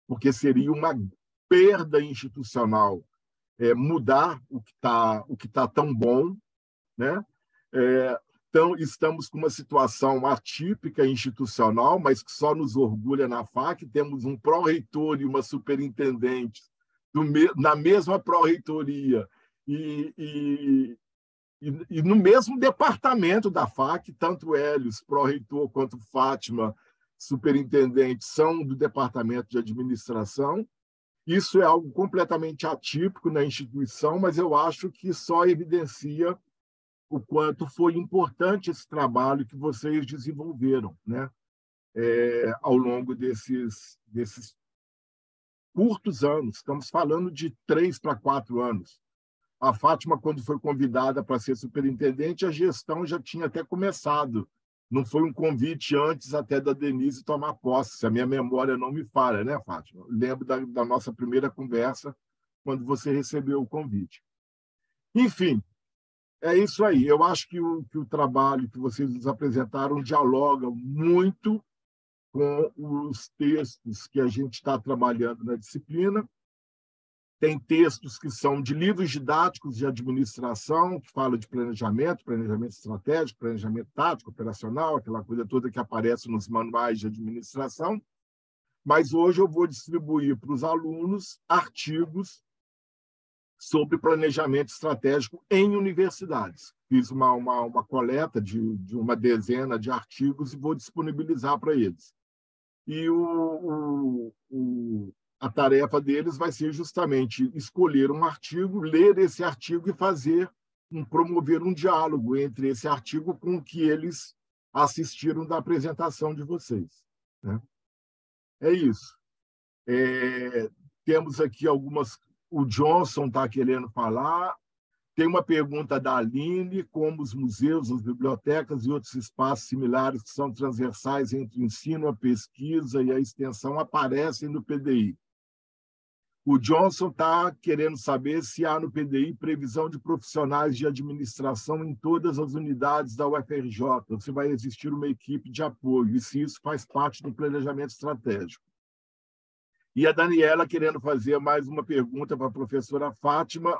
porque seria uma perda institucional mudar o que tá tão bom, né? Então, estamos com uma situação atípica institucional, mas que só nos orgulha na FAC. Temos um pró-reitor e uma superintendente na mesma pró-reitoria e no mesmo departamento da FAC, tanto Hélios, pró-reitor, quanto Fátima, superintendente, são do departamento de administração. Isso é algo completamente atípico na instituição, mas eu acho que só evidencia o quanto foi importante esse trabalho que vocês desenvolveram, né? Ao longo desses curtos anos. Estamos falando de 3 para 4 anos. A Fátima, quando foi convidada para ser superintendente, a gestão já tinha até começado. Não foi um convite antes até da Denise tomar posse, se a minha memória não me falha, né, Fátima? Lembro da nossa primeira conversa, quando você recebeu o convite. Enfim, é isso aí. Eu acho que o trabalho que vocês nos apresentaram dialoga muito com os textos que a gente está trabalhando na disciplina. Tem textos que são de livros didáticos de administração, que falam de planejamento estratégico, planejamento tático, operacional, aquela coisa toda que aparece nos manuais de administração. Mas hoje eu vou distribuir para os alunos artigos sobre planejamento estratégico em universidades. Fiz uma coleta de uma dezena de artigos e vou disponibilizar para eles. E a tarefa deles vai ser justamente escolher um artigo, ler esse artigo e promover um diálogo entre esse artigo com o que eles assistiram da apresentação de vocês, né? É isso. Temos aqui algumas... O Johnson está querendo falar. Tem uma pergunta da Aline: como os museus, as bibliotecas e outros espaços similares que são transversais entre o ensino, a pesquisa e a extensão aparecem no PDI. O Johnson está querendo saber se há no PDI previsão de profissionais de administração em todas as unidades da UFRJ, ou se vai existir uma equipe de apoio, e se isso faz parte do planejamento estratégico. E a Daniela querendo fazer mais uma pergunta para a professora Fátima.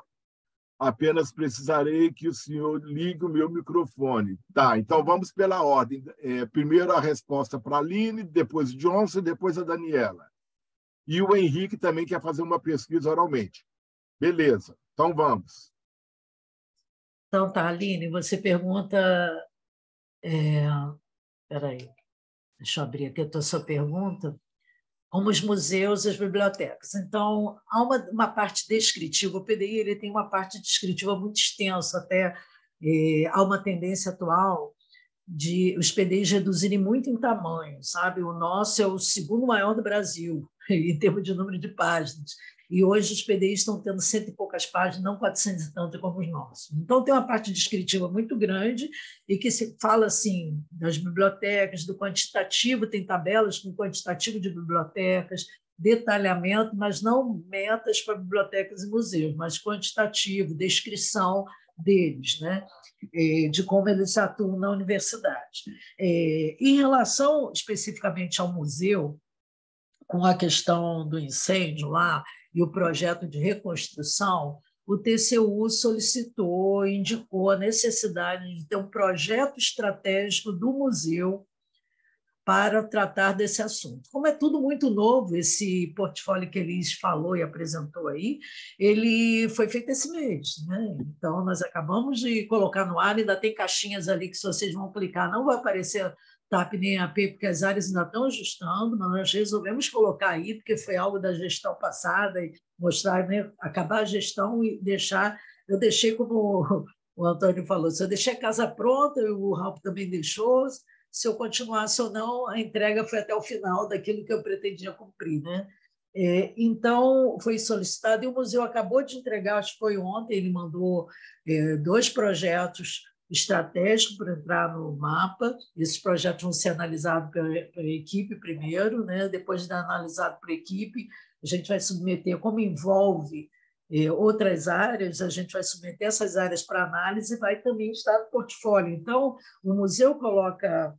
Apenas precisarei que o senhor ligue o meu microfone. Tá, então vamos pela ordem. Primeiro a resposta para a Aline, depois o Johnson, depois a Daniela. E o Henrique também quer fazer uma pesquisa oralmente. Beleza, então vamos. Então tá, Aline, você pergunta Espera aí, deixa eu abrir aqui a tua sua pergunta. Como os museus e as bibliotecas. Então, há uma parte descritiva. O PDI ele tem uma parte descritiva muito extensa, até há uma tendência atual de os PDIs reduzirem muito em tamanho, sabe? O nosso é o segundo maior do Brasil, em termos de número de páginas. E hoje os PDIs estão tendo 100 e poucas páginas, não 400 e tanto como os nossos. Então, tem uma parte descritiva muito grande e que se fala assim das bibliotecas, do quantitativo, tem tabelas com quantitativo de bibliotecas, detalhamento, mas não metas para bibliotecas e museus, mas quantitativo, descrição deles, né? De como eles atuam na universidade. Em relação especificamente ao museu, com a questão do incêndio lá e o projeto de reconstrução, o TCU solicitou, indicou a necessidade de ter um projeto estratégico do museu para tratar desse assunto. Como é tudo muito novo, esse portfólio que Elis falou e apresentou aí, ele foi feito esse mês, né? Então, nós acabamos de colocar no ar, ainda tem caixinhas ali que, se vocês vão clicar, não vai aparecer TAP nem AP, porque as áreas ainda estão ajustando, mas nós resolvemos colocar aí, porque foi algo da gestão passada, e mostrar, né, acabar a gestão e deixar... Eu deixei, como o Antônio falou, se eu deixei a casa pronta, o Ralf também deixou, se eu continuasse ou não, a entrega foi até o final daquilo que eu pretendia cumprir, né? Então, foi solicitado, e o museu acabou de entregar, acho que foi ontem, ele mandou 2 projetos estratégicos para entrar no mapa. Esses projetos vão ser analisados pela equipe primeiro, né? Depois de analisado pela equipe, a gente vai submeter, como envolve outras áreas, a gente vai submeter essas áreas para análise e vai também estar no portfólio. Então, o museu coloca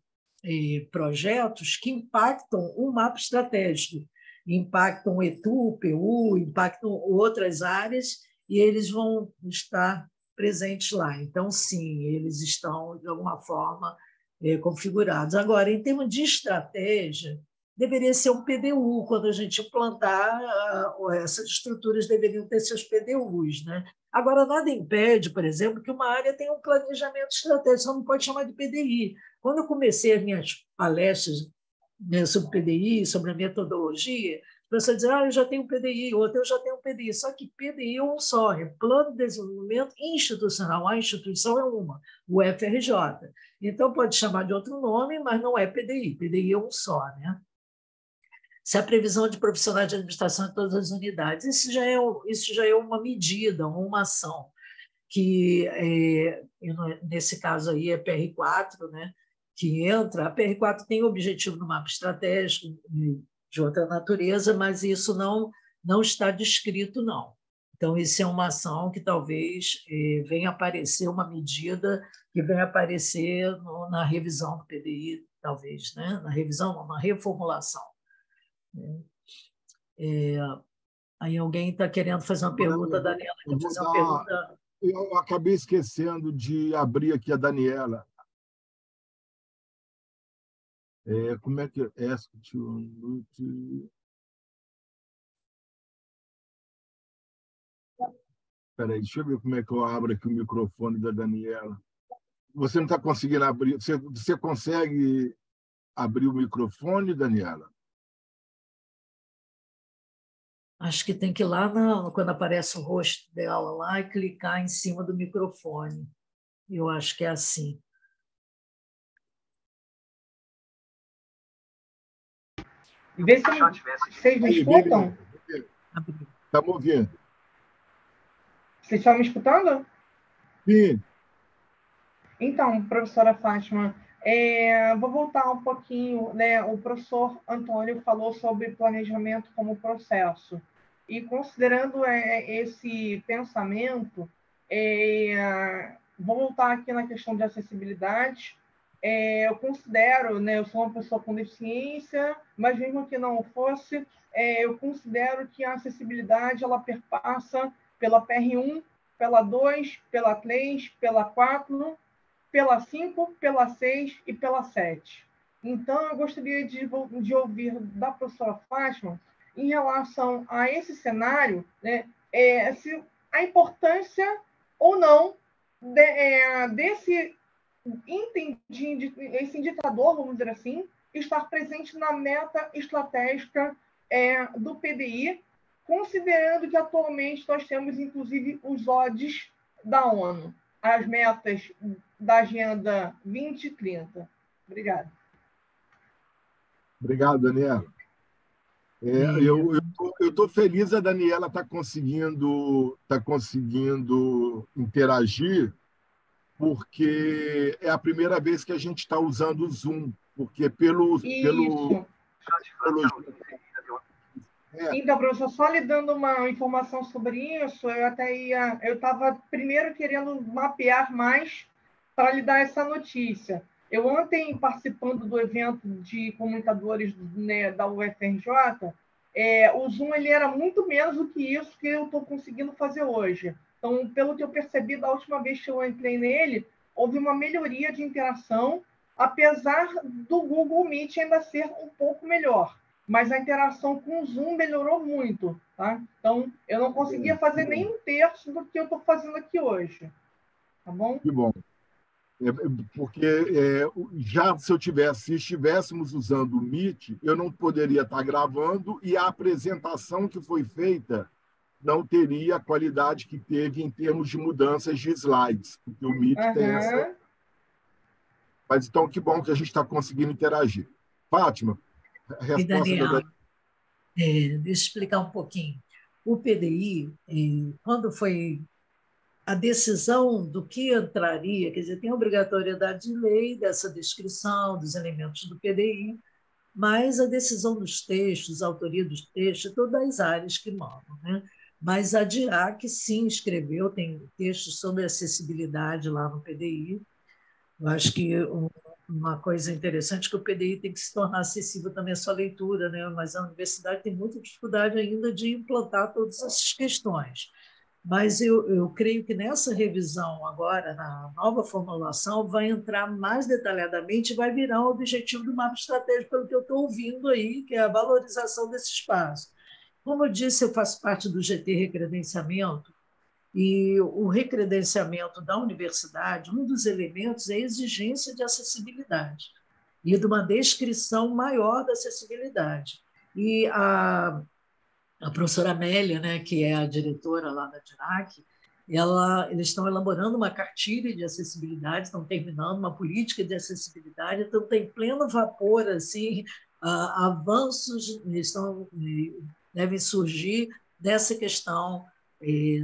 projetos que impactam o mapa estratégico, impactam o ETU, PU, impactam outras áreas, e eles vão estar presentes lá. Então, sim, eles estão, de alguma forma, configurados. Agora, em termos de estratégia, deveria ser um PDU. Quando a gente implantar, essas estruturas deveriam ter seus PDUs, né? Agora, nada impede, por exemplo, que uma área tenha um planejamento estratégico, só não pode chamar de PDI. Quando eu comecei as minhas palestras, né, sobre PDI, sobre a metodologia, as pessoas dizem, eu já tenho um PDI, outro eu já tenho um PDI. Só que PDI é um só, é Plano de Desenvolvimento Institucional. A instituição é uma, o FRJ. Então, pode chamar de outro nome, mas não é PDI. PDI é um só, né? Se a previsão de profissionais de administração em todas as unidades, isso já é uma medida, uma ação, que, nesse caso aí, é PR4, né, que entra. A PR4 tem objetivo no mapa estratégico de outra natureza, mas isso não está descrito, não. Então, isso é uma ação que talvez venha aparecer, uma medida que venha aparecer na revisão do PDI, talvez, né? Na revisão, não, na reformulação. Aí alguém está querendo fazer uma pergunta, Daniela. Eu vou dar... Eu acabei esquecendo de abrir aqui a Daniela. Como é que é? Espera aí, deixa eu ver como é que eu abro aqui o microfone da Daniela. Você não está conseguindo abrir? Você consegue abrir o microfone, Daniela? Acho que tem que ir lá quando aparece o rosto dela lá e clicar em cima do microfone. Eu acho que é assim. Vê se vocês me escutam. Estamos ouvindo. Vocês estão me escutando? Sim. Então, professora Fátima, vou voltar um pouquinho, né? O professor Antônio falou sobre planejamento como processo. E considerando esse pensamento, vou voltar aqui na questão de acessibilidade. Eu considero, né, eu sou uma pessoa com deficiência, mas mesmo que não fosse, eu considero que a acessibilidade ela perpassa pela PR1, pela 2, pela 3, pela 4, pela 5, pela 6 e pela 7. Então, eu gostaria de ouvir da professora Fátima, em relação a esse cenário, né, se a importância ou não desse esse indicador, vamos dizer assim, estar presente na meta estratégica do PDI, considerando que atualmente nós temos, inclusive, os ODs da ONU, as metas da Agenda 2030. Obrigada. Obrigado, Daniela. Eu estou feliz a Daniela está conseguindo interagir, porque é a primeira vez que a gente está usando o Zoom, porque Então, professor, só lhe dando uma informação sobre isso, eu estava primeiro querendo mapear mais para lhe dar essa notícia. Eu ontem, participando do evento de comunicadores, né, da UFRJ, o Zoom ele era muito menos do que isso que eu estou conseguindo fazer hoje. Então, pelo que eu percebi da última vez que eu entrei nele, houve uma melhoria de interação, apesar do Google Meet ainda ser um pouco melhor. Mas a interação com o Zoom melhorou muito. Tá? Então, eu não conseguia fazer nem um terço do que eu estou fazendo aqui hoje. Tá bom? Que bom. Porque já se estivéssemos usando o Meet, eu não poderia estar gravando e a apresentação que foi feita não teria a qualidade que teve em termos de mudanças de slides, porque o Meet tem essa... Mas então, que bom que a gente está conseguindo interagir. Fátima, a resposta Daniel, deixa eu explicar um pouquinho. O PDI, quando foi a decisão do que entraria, quer dizer, tem a obrigatoriedade de lei dessa descrição dos elementos do PDI, mas a decisão dos textos, a autoria dos textos, todas as áreas que mandam, né? Mas a DIRAC, sim, escreveu, tem textos sobre acessibilidade lá no PDI. Eu acho que uma coisa interessante é que o PDI tem que se tornar acessível também à sua leitura, né? Mas a universidade tem muita dificuldade ainda de implantar todas essas questões. Mas eu creio que nessa revisão agora, na nova formulação, vai entrar mais detalhadamente e vai virar o objetivo do mapa estratégico, pelo que eu estou ouvindo aí, que é a valorização desse espaço. Como eu disse, eu faço parte do GT Recredenciamento, e o recredenciamento da universidade, um dos elementos é a exigência de acessibilidade e de uma descrição maior da acessibilidade. E a professora Amélia, né, que é a diretora lá da DIRAC, eles estão elaborando uma cartilha de acessibilidade, estão terminando uma política de acessibilidade, então tem pleno vapor, assim, avanços devem surgir dessa questão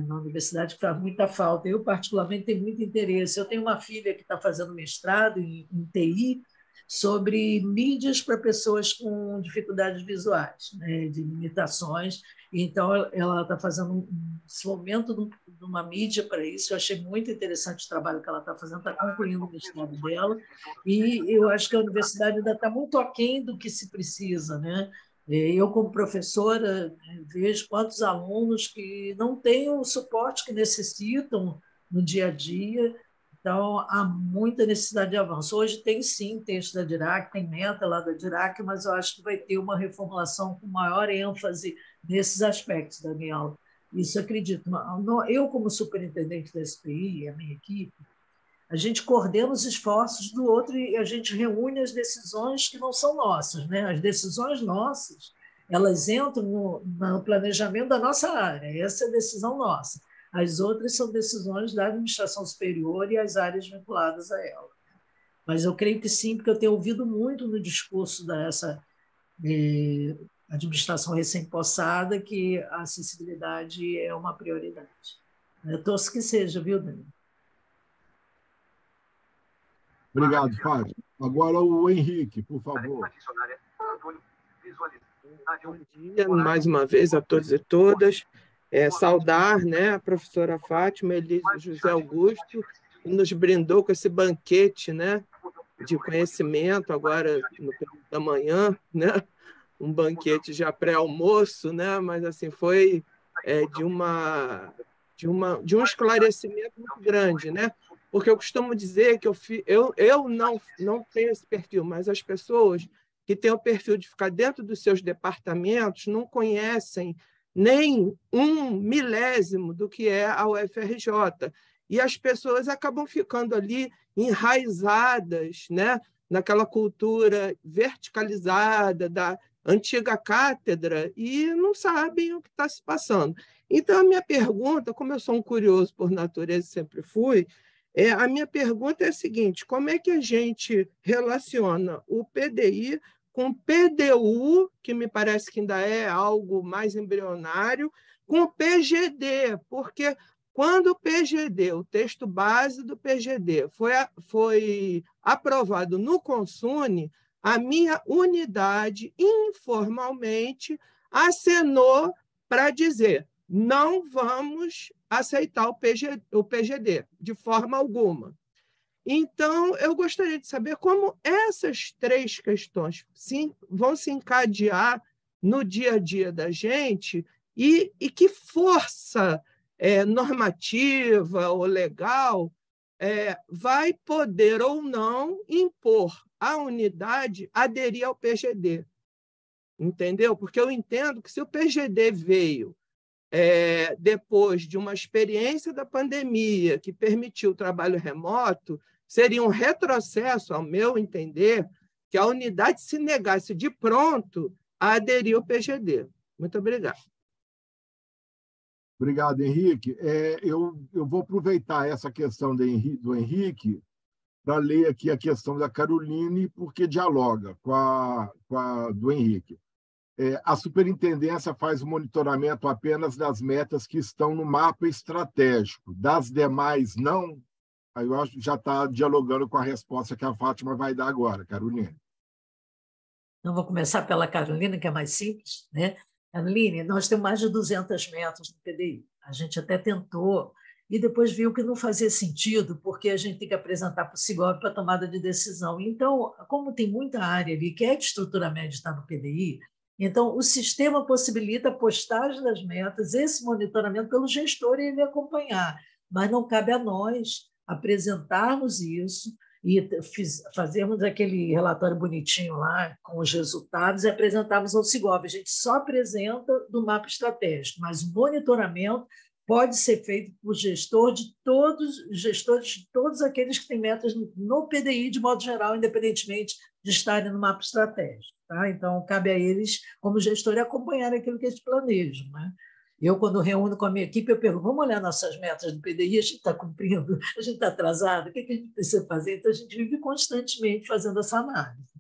na universidade, que faz muita falta. Eu, particularmente, tenho muito interesse. Eu tenho uma filha que está fazendo mestrado em TI, sobre mídias para pessoas com dificuldades visuais, né, de limitações. Então, ela está fazendo um desenvolvimento de uma mídia para isso. Eu achei muito interessante o trabalho que ela está fazendo, está concluindo o mestrado dela, e eu acho que a universidade ainda está muito aquém do que se precisa, né? Eu, como professora, vejo quantos alunos que não têm o suporte que necessitam no dia a dia. Então, há muita necessidade de avanço. Hoje tem, sim, texto da DIRAC, tem meta lá da DIRAC, mas eu acho que vai ter uma reformulação com maior ênfase nesses aspectos, Daniel. Isso acredito. Eu, como superintendente da SPI, a minha equipe, a gente coordena os esforços do outro e a gente reúne as decisões que não são nossas, né? As decisões nossas, elas entram no planejamento da nossa área, essa é a decisão nossa. As outras são decisões da administração superior e as áreas vinculadas a ela. Mas eu creio que sim, porque eu tenho ouvido muito no discurso dessa administração recém-possada que a acessibilidade é uma prioridade. Eu torço que seja, viu, Dani? Obrigado, Fábio. Agora o Henrique, por favor. Bom dia, mais uma vez, a todos e todas. Saudar, né, a professora Fátima Elise José Augusto, que nos brindou com esse banquete, né, de conhecimento, agora no período da manhã, né, um banquete já pré-almoço, né, mas assim, foi de um esclarecimento muito grande, né? Porque eu costumo dizer que eu não tenho esse perfil, mas as pessoas que têm o perfil de ficar dentro dos seus departamentos não conhecem nem 1/1000 do que é a UFRJ. e as pessoas acabam ficando ali enraizadas, né, naquela cultura verticalizada da antiga cátedra e não sabem o que está se passando. Então, a minha pergunta, como eu sou um curioso por natureza, sempre fui, a minha pergunta é a seguinte: como é que a gente relaciona o PDI com o PDU, que me parece que ainda é algo mais embrionário, com o PGD? Porque quando o PGD, o texto base do PGD, foi aprovado no Consune, a minha unidade, informalmente, acenou para dizer: não vamos aceitar o PGD, de forma alguma. Então, eu gostaria de saber como essas três questões vão se encadear no dia a dia da gente e que força normativa ou legal vai poder ou não impor à unidade aderir ao PGD. Entendeu? Porque eu entendo que se o PGD veio depois de uma experiência da pandemia que permitiu o trabalho remoto, seria um retrocesso, ao meu entender, que a unidade se negasse de pronto a aderir ao PGD. Muito obrigado. Obrigado, Henrique. Eu vou aproveitar essa questão do Henrique para ler aqui a questão da Caroline, porque dialoga com a do Henrique. A superintendência faz o monitoramento apenas das metas que estão no mapa estratégico. Das demais, não? Aí eu acho que já está dialogando com a resposta que a Fátima vai dar agora, Caroline. Então, vou começar pela Carolina, que é mais simples, né? Caroline, nós temos mais de 200 metas no PDI. A gente até tentou e depois viu que não fazia sentido, porque a gente tem que apresentar para o Sigob para tomada de decisão. Então, como tem muita área ali que é de estrutura média está no PDI, então o sistema possibilita a postagem das metas, esse monitoramento pelo gestor e ele acompanhar. Mas não cabe a nós apresentarmos isso e fazermos aquele relatório bonitinho lá com os resultados e apresentarmos ao Sigob. A gente só apresenta do mapa estratégico, mas o monitoramento pode ser feito por gestores de todos aqueles que têm metas no PDI, de modo geral, independentemente de estarem no mapa estratégico. Tá? Então, cabe a eles, como gestor, acompanhar aquilo que eles planejam. Né? Eu, quando reúno com a minha equipe, eu pergunto: vamos olhar nossas metas do PDI, a gente está cumprindo, a gente está atrasado, o que a gente precisa fazer? Então, a gente vive constantemente fazendo essa análise.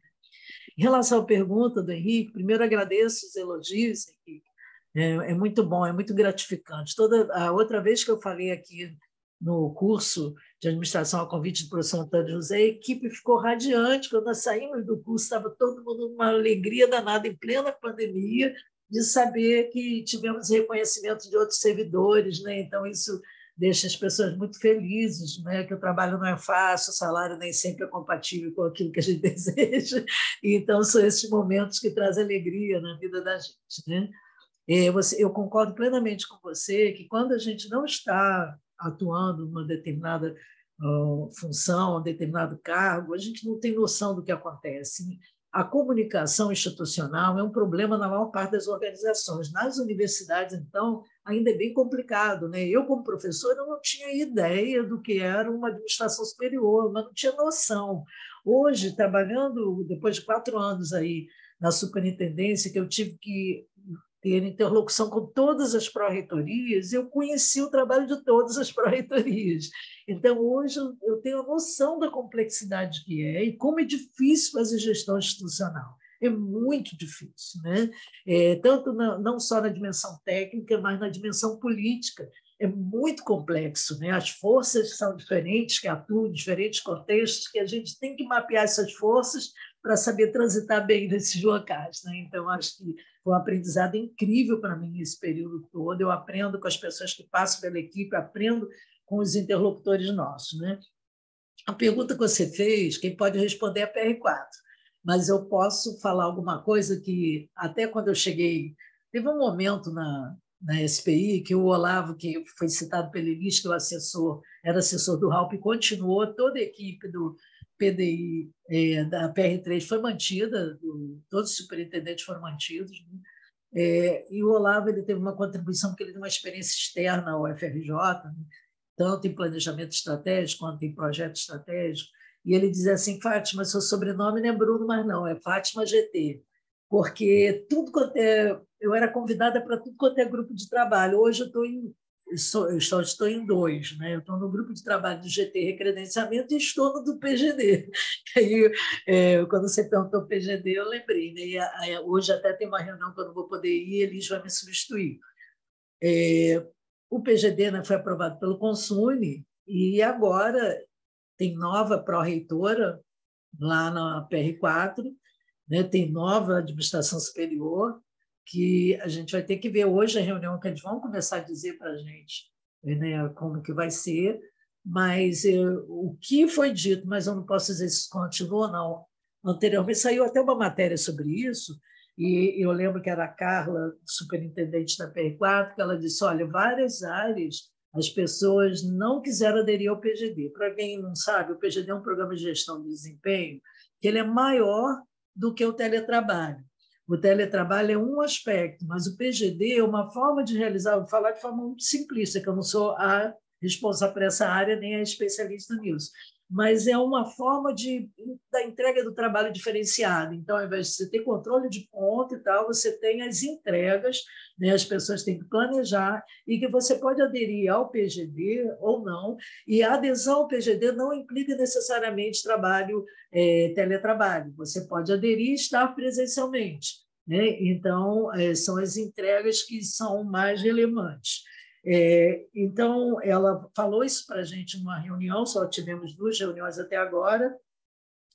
Em relação à pergunta do Henrique, primeiro agradeço os elogios, Henrique. É muito bom, é muito gratificante. A outra vez que eu falei aqui no curso de administração a convite do professor Antônio José, a equipe ficou radiante. Quando nós saímos do curso, estava todo mundo numa alegria danada, em plena pandemia, de saber que tivemos reconhecimento de outros servidores, né? Então, isso deixa as pessoas muito felizes, né? Que o trabalho não é fácil, o salário nem sempre é compatível com aquilo que a gente deseja. Então, são esses momentos que trazem alegria na vida da gente, né? Eu concordo plenamente com você que quando a gente não está atuando numa determinada função, um determinado cargo, a gente não tem noção do que acontece. A comunicação institucional é um problema na maior parte das organizações. Nas universidades, então, ainda é bem complicado. Né? Eu, como professor, eu não tinha ideia do que era uma administração superior, mas não tinha noção. Hoje, trabalhando, depois de 4 anos aí na superintendência, que eu tive que ter interlocução com todas as pró-reitorias, eu conheci o trabalho de todas as pró-reitorias. Então, hoje, eu tenho a noção da complexidade que é e como é difícil fazer gestão institucional. É muito difícil, né? Tanto não só na dimensão técnica, mas na dimensão política. É muito complexo, né? As forças são diferentes, que atuam em diferentes contextos, que a gente tem que mapear essas forças para saber transitar bem nesses locais. Né? Então, acho que foi um aprendizado incrível para mim esse período todo. Eu aprendo com as pessoas que passam pela equipe, aprendo com os interlocutores nossos. Né? A pergunta que você fez, quem pode responder é a PR4, mas eu posso falar alguma coisa que, até quando eu cheguei, teve um momento na SPI que o Olavo, que foi citado pelo Elis, que era assessor do RALP, continuou, toda a equipe do PDI da PR3 foi mantida, todos os superintendentes foram mantidos, né? E o Olavo ele teve uma contribuição, porque ele tem uma experiência externa ao FRJ, né? tanto em planejamento estratégico quanto em projeto estratégico, e ele dizia assim: Fátima, seu sobrenome não é Bruno, mas não, é Fátima GT, porque tudo quanto eu era convidada para tudo quanto é grupo de trabalho. Hoje estou em 2, né? Eu estou no grupo de trabalho do GT Recredenciamento e estou no do PGD. Aí, quando você perguntou PGD, eu lembrei, né? Hoje até tem uma reunião que eu não vou poder ir, Elis vai me substituir. O PGD, né, foi aprovado pelo Consune e agora tem nova pró-reitora lá na PR4, né, tem nova administração superior, que a gente vai ter que ver hoje a reunião que eles vão começar a dizer para a gente, né, como que vai ser, mas o que foi dito, mas eu não posso dizer se continua ou não. Anteriormente saiu até uma matéria sobre isso, e eu lembro que era a Carla, superintendente da PR4, que ela disse: olha, várias áreas as pessoas não quiseram aderir ao PGD. Para quem não sabe, o PGD é um programa de gestão de desempenho que ele é maior do que o teletrabalho. O teletrabalho é um aspecto, mas o PGD é uma forma de realizar, vou falar de forma muito simplista, que eu não sou a responsável por essa área, nem a especialista nisso, mas é uma forma da entrega do trabalho diferenciada. Então, ao invés de você ter controle de ponto e tal, você tem as entregas, né? As pessoas têm que planejar e que você pode aderir ao PGD ou não, e a adesão ao PGD não implica necessariamente teletrabalho. Você pode aderir e estar presencialmente, né? Então, são as entregas que são mais relevantes. Então, ela falou isso para a gente numa reunião, só tivemos 2 reuniões até agora.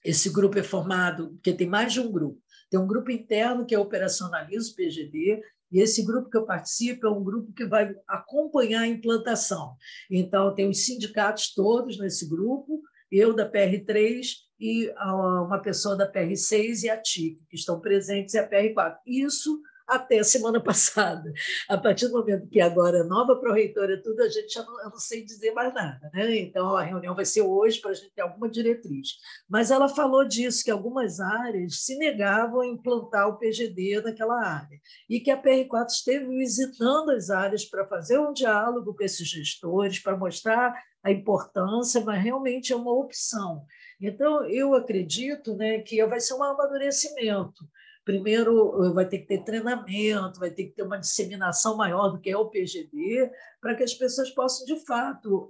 Esse grupo é formado, porque tem mais de um grupo. Tem um grupo interno que operacionaliza o PGD, e esse grupo que eu participo é um grupo que vai acompanhar a implantação. Então, tem os sindicatos todos nesse grupo, eu da PR3 e uma pessoa da PR6 e a TIC, que estão presentes, e a PR4. Isso até a semana passada. A partir do momento que agora é nova pró-reitora, tudo, a gente eu não sei dizer mais nada, né? Então, a reunião vai ser hoje para a gente ter alguma diretriz. Mas ela falou disso, que algumas áreas se negavam a implantar o PGD naquela área, e que a PR4 esteve visitando as áreas para fazer um diálogo com esses gestores, para mostrar a importância, mas realmente é uma opção. Então, eu acredito, né, que vai ser um amadurecimento. Primeiro, vai ter que ter treinamento, vai ter que ter uma disseminação maior do que é o PGD, para que as pessoas possam, de fato,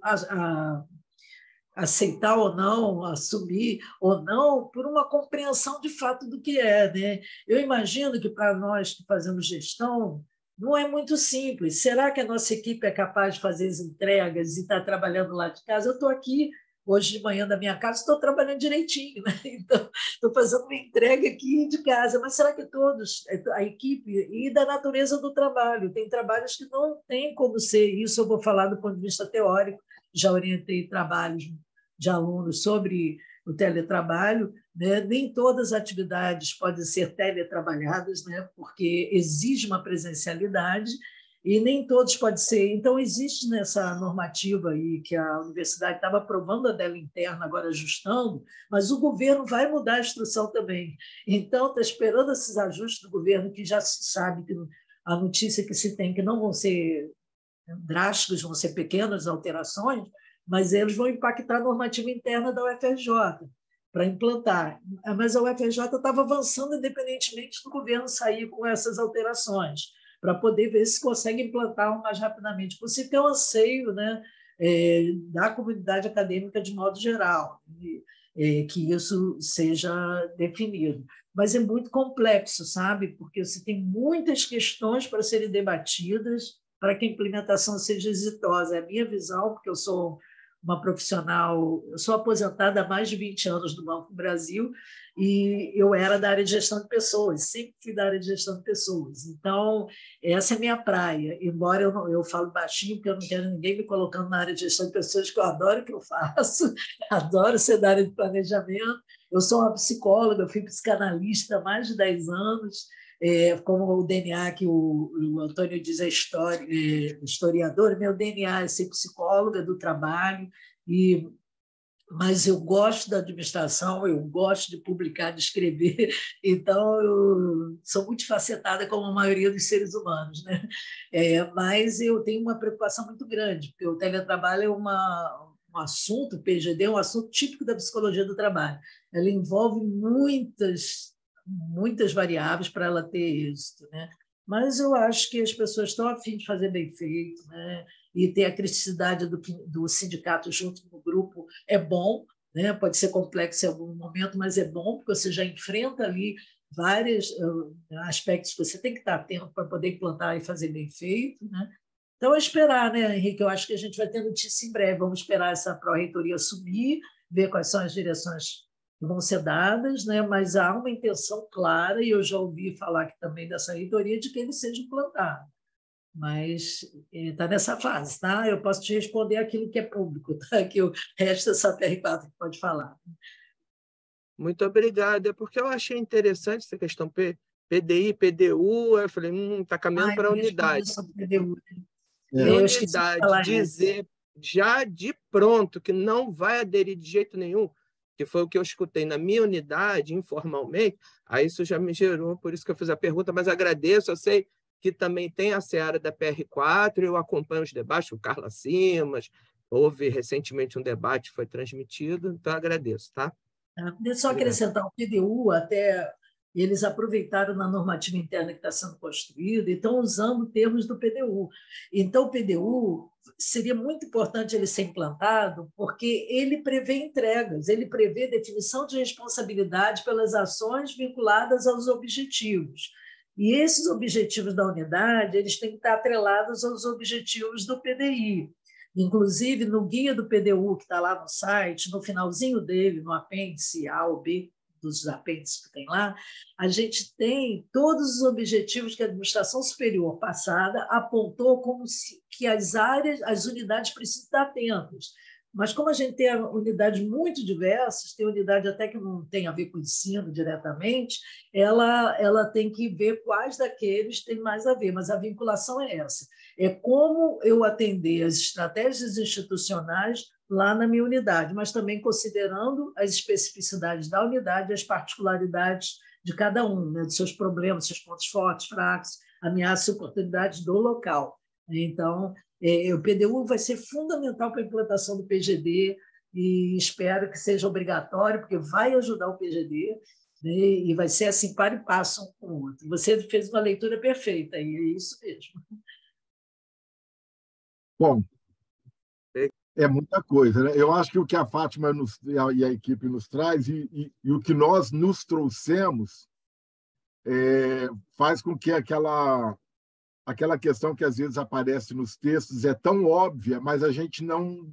aceitar ou não, assumir ou não, por uma compreensão de fato do que é, né? Eu imagino que para nós que fazemos gestão, não é muito simples. Será que a nossa equipe é capaz de fazer as entregas e estar trabalhando lá de casa? Eu estou aqui hoje de manhã da minha casa, estou trabalhando direitinho, né? Então, estou fazendo uma entrega aqui de casa, mas será que todos, a equipe, e da natureza do trabalho, tem trabalhos que não tem como ser, isso eu vou falar do ponto de vista teórico, já orientei trabalhos de alunos sobre o teletrabalho, né? Nem todas as atividades podem ser teletrabalhadas, né? Porque exige uma presencialidade, e nem todos podem ser. Então, existe nessa normativa aí que a universidade estava aprovando a dela interna, agora ajustando, mas o governo vai mudar a instrução também. Então, está esperando esses ajustes do governo, que já se sabe que a notícia que se tem que não vão ser drásticos, vão ser pequenas alterações, mas eles vão impactar a normativa interna da UFRJ para implantar. Mas a UFRJ estava avançando independentemente do governo sair com essas alterações, para poder ver se consegue implantar o mais rapidamente possível, que é um anseio, né, da comunidade acadêmica de modo geral, que isso seja definido. Mas é muito complexo, sabe? Porque você tem muitas questões para serem debatidas para que a implementação seja exitosa. É a minha visão, porque eu sou uma profissional, eu sou aposentada há mais de 20 anos do Banco do Brasil, e eu era da área de gestão de pessoas, sempre fui da área de gestão de pessoas. Então, essa é a minha praia, embora eu falo baixinho, porque eu não quero ninguém me colocando na área de gestão de pessoas, que eu adoro o que eu faço, adoro ser da área de planejamento. Eu sou uma psicóloga, fui psicanalista há mais de 10 anos, como o DNA que o Antônio diz, historiador, meu DNA é ser psicóloga do trabalho, e mas eu gosto da administração, eu gosto de publicar, de escrever, então eu sou multifacetada como a maioria dos seres humanos, né? Mas eu tenho uma preocupação muito grande, porque o teletrabalho é um assunto, o PGD é um assunto típico da psicologia do trabalho. Ela envolve muitas variáveis para ela ter êxito, né? Mas eu acho que as pessoas estão a fim de fazer bem feito, né? E ter a criticidade do sindicato junto no grupo é bom, né? Pode ser complexo em algum momento, mas é bom, porque você já enfrenta ali vários aspectos que você tem que estar atento para poder implantar e fazer bem feito, né? Então, é esperar, né, Henrique? Eu acho que a gente vai ter notícia em breve. Vamos esperar essa pró-reitoria subir, ver quais são as direções que vão ser dadas, né? Mas há uma intenção clara, e eu já ouvi falar aqui também dessa reitoria, de que ele seja implantado. Mas está nessa fase, tá? Eu posso te responder aquilo que é público, tá? Que o resto é só PR4 que pode falar. Muito obrigado. É porque eu achei interessante essa questão PDI, PDU, eu falei, está caminhando para a unidade. PDU. E unidade dizer já de pronto que não vai aderir de jeito nenhum, que foi o que eu escutei na minha unidade, informalmente, aí isso já me gerou, por isso que eu fiz a pergunta, mas agradeço, eu sei que também tem a seara da PR4, eu acompanho os debates, o Carla Simas, houve recentemente um debate que foi transmitido, então agradeço, tá? Deixa eu só acrescentar, o PDU, até eles aproveitaram na normativa interna que está sendo construída e estão usando termos do PDU. Então, o PDU seria muito importante ele ser implantado, porque ele prevê entregas, ele prevê definição de responsabilidade pelas ações vinculadas aos objetivos. E esses objetivos da unidade eles têm que estar atrelados aos objetivos do PDI. Inclusive, no guia do PDU, que está lá no site, no finalzinho dele, no apêndice A ou B, dos apêndices que tem lá, a gente tem todos os objetivos que a administração superior passada apontou como que as unidades precisam estar atentas. Mas como a gente tem unidades muito diversas, tem unidade até que não tem a ver com o ensino diretamente, ela tem que ver quais daqueles tem mais a ver, mas a vinculação é essa. É como eu atender as estratégias institucionais lá na minha unidade, mas também considerando as especificidades da unidade, as particularidades de cada um, né, dos seus problemas, seus pontos fortes, fracos, ameaças e oportunidades do local. Então, o PDU vai ser fundamental para a implantação do PGD e espero que seja obrigatório, porque vai ajudar o PGD, né, e vai ser assim, para e passo um com o outro. Você fez uma leitura perfeita, e é isso mesmo. Bom, é muita coisa, né? Eu acho que o que a Fátima e a equipe nos traz e o que nós nos trouxemos faz com que aquela questão que às vezes aparece nos textos é tão óbvia, mas a gente não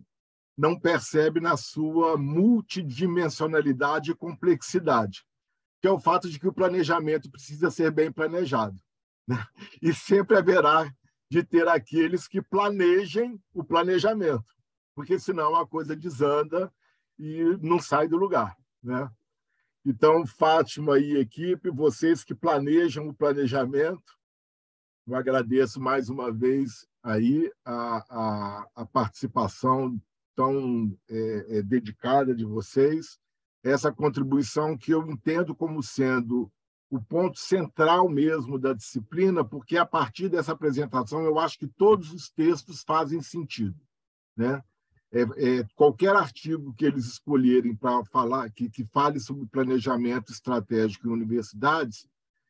percebe na sua multidimensionalidade e complexidade, que é o fato de que o planejamento precisa ser bem planejado, né? E sempre haverá de ter aqueles que planejem o planejamento, porque senão a coisa desanda e não sai do lugar, né? Então, Fátima e equipe, vocês que planejam o planejamento, eu agradeço mais uma vez aí a participação tão dedicada de vocês, essa contribuição que eu entendo como sendo o ponto central mesmo da disciplina, porque a partir dessa apresentação eu acho que todos os textos fazem sentido, né? Qualquer artigo que eles escolherem para falar, que fale sobre planejamento estratégico em universidades,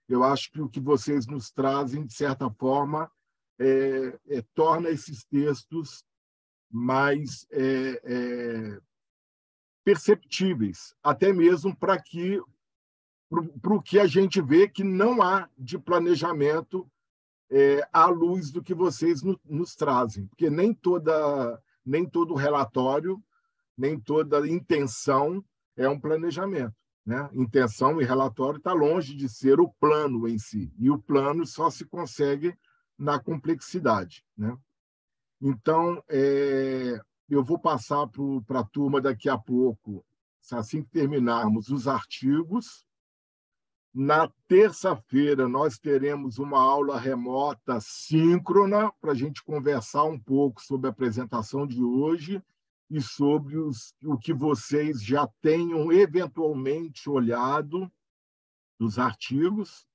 eu acho que o que vocês nos trazem, de certa forma, torna esses textos mais perceptíveis, até mesmo para o que a gente vê que não há de planejamento à luz do que vocês nos trazem, porque nem todo relatório, nem toda intenção é um planejamento, né? Intenção e relatório está longe de ser o plano em si, e o plano só se consegue na complexidade, né? Então, eu vou passar para a turma daqui a pouco, assim que terminarmos os artigos. Na terça-feira, nós teremos uma aula remota síncrona para a gente conversar um pouco sobre a apresentação de hoje e sobre o que vocês já tenham eventualmente olhado dos artigos.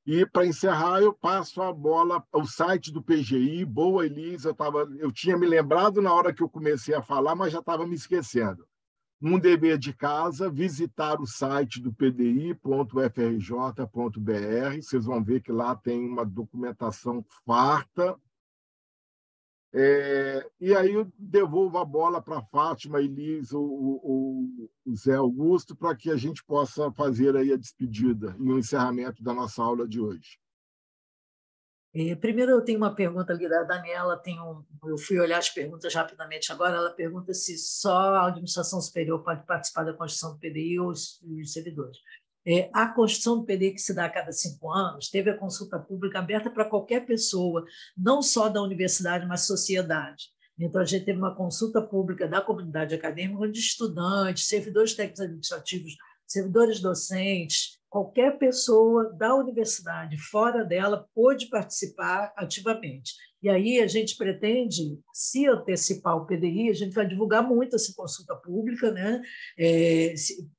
E, para encerrar, eu passo a bola ao site do PGI. Boa, Elisa, eu tinha me lembrado na hora que eu comecei a falar, mas já estava me esquecendo. Um dever de casa, visitar o site do pdi.frj.br. Vocês vão ver que lá tem uma documentação farta. E aí eu devolvo a bola para a Fátima, a Elisa, o Zé Augusto, para que a gente possa fazer aí a despedida e o encerramento da nossa aula de hoje. Primeiro, eu tenho uma pergunta ali da Daniela. Eu fui olhar as perguntas rapidamente agora. Ela pergunta se só a administração superior pode participar da construção do PDI ou os servidores. A construção do PDI, que se dá a cada 5 anos, teve a consulta pública aberta para qualquer pessoa, não só da universidade, mas sociedade. Então, a gente teve uma consulta pública da comunidade acadêmica, onde estudantes, servidores técnicos administrativos, servidores docentes, qualquer pessoa da universidade, fora dela, pôde participar ativamente. E aí a gente pretende, se antecipar o PDI, a gente vai divulgar muito essa consulta pública, né?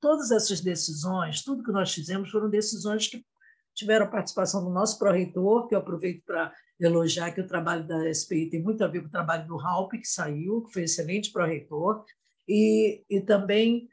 Todas essas decisões, tudo que nós fizemos, foram decisões que tiveram participação do nosso pró-reitor, que eu aproveito para elogiar que o trabalho da SPI tem muito a ver com o trabalho do Raup, que saiu, que foi excelente pró-reitor, e também...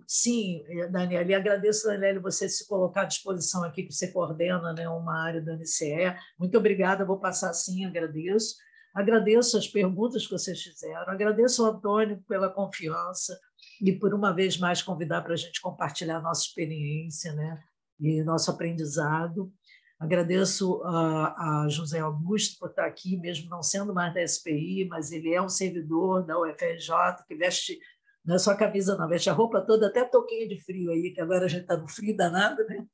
sim, Daniela, e agradeço, Daniela, você se colocar à disposição aqui, que você coordena, né, uma área da NCE. Muito obrigada, vou passar sim, agradeço. Agradeço as perguntas que vocês fizeram, agradeço ao Antônio pela confiança e por uma vez mais convidar para a gente compartilhar nossa experiência, né, e nosso aprendizado. Agradeço a José Augusto por estar aqui, mesmo não sendo mais da SPI, mas ele é um servidor da UFRJ, que veste... Não é só a camisa, não, veste a roupa toda, até touquinha de frio aí, que agora a gente está no frio danado, né?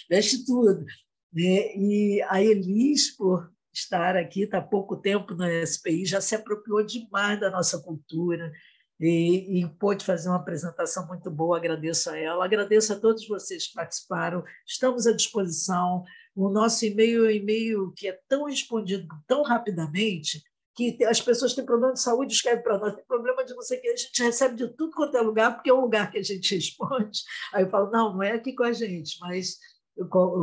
Veste tudo. E a Elis, por estar aqui, está há pouco tempo na SPI, já se apropriou demais da nossa cultura e pôde fazer uma apresentação muito boa, agradeço a ela, agradeço a todos vocês que participaram, estamos à disposição. O nosso e-mail é um e-mail que é tão respondido tão rapidamente, que as pessoas têm problema de saúde, escrevem para nós, tem problema de não sei o que, a gente recebe de tudo quanto é lugar, porque é um lugar que a gente responde. Aí eu falo, não é aqui com a gente, mas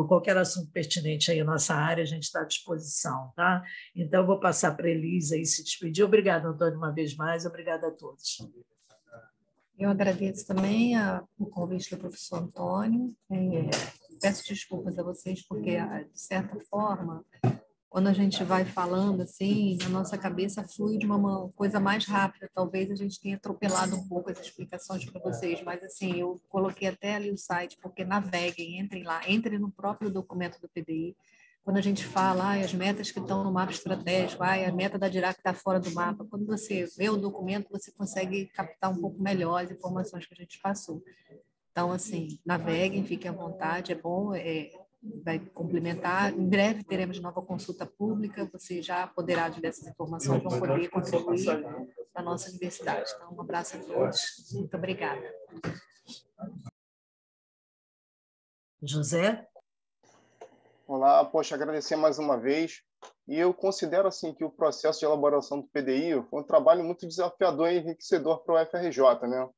qualquer assunto pertinente aí à nossa área, a gente está à disposição. Tá? Então, eu vou passar para a Elisa e se despedir. Obrigada, Antônio, uma vez mais, obrigada a todos. Eu agradeço também o convite do professor Antônio. Peço desculpas a vocês, porque, de certa forma... Quando a gente vai falando assim, a nossa cabeça flui de uma coisa mais rápida. Talvez a gente tenha atropelado um pouco as explicações para vocês, mas assim, eu coloquei até ali o site, porque naveguem, entrem lá, entrem no próprio documento do PDI. Quando a gente fala, as metas que estão no mapa estratégico, a meta da DIRAC está fora do mapa, quando você vê o documento, você consegue captar um pouco melhor as informações que a gente passou. Então, assim, naveguem, fiquem à vontade, é bom... vai complementar. Em breve teremos nova consulta pública, você já poderá, dessas informações, vão poder contribuir para a nossa universidade. Então, um abraço a todos. Muito obrigada. José? Olá, poxa, agradecer mais uma vez. E eu considero assim que o processo de elaboração do PDI foi um trabalho muito desafiador e enriquecedor para o UFRJ, né?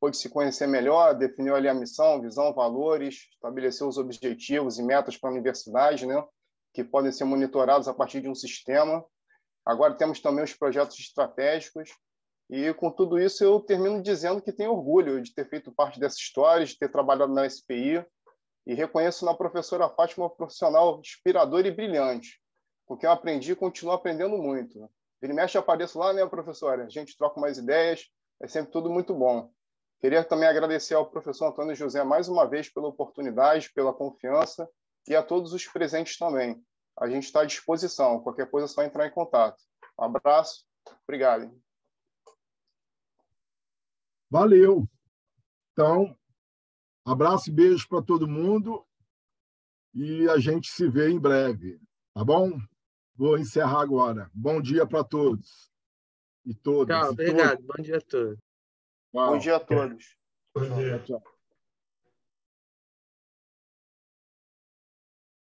Pôde se conhecer melhor, definiu ali a missão, visão, valores, estabeleceu os objetivos e metas para a universidade, né, que podem ser monitorados a partir de um sistema. Agora temos também os projetos estratégicos. E, com tudo isso, eu termino dizendo que tenho orgulho de ter feito parte dessa história, de ter trabalhado na SPI, e reconheço na professora Fátima uma profissional inspiradora e brilhante, com quem eu aprendi e continuo aprendendo muito. Vira e mexe, apareço lá, né, professora? A gente troca mais ideias, é sempre tudo muito bom. Queria também agradecer ao professor Antônio José mais uma vez pela oportunidade, pela confiança e a todos os presentes também. A gente está à disposição. Qualquer coisa é só entrar em contato. Um abraço. Obrigado. Valeu. Então, abraço e beijo para todo mundo e a gente se vê em breve. Tá bom? Vou encerrar agora. Bom dia para todos e todas. Tchau, obrigado. Bom dia a todos. Bom dia a todos. Bom dia. Tchau.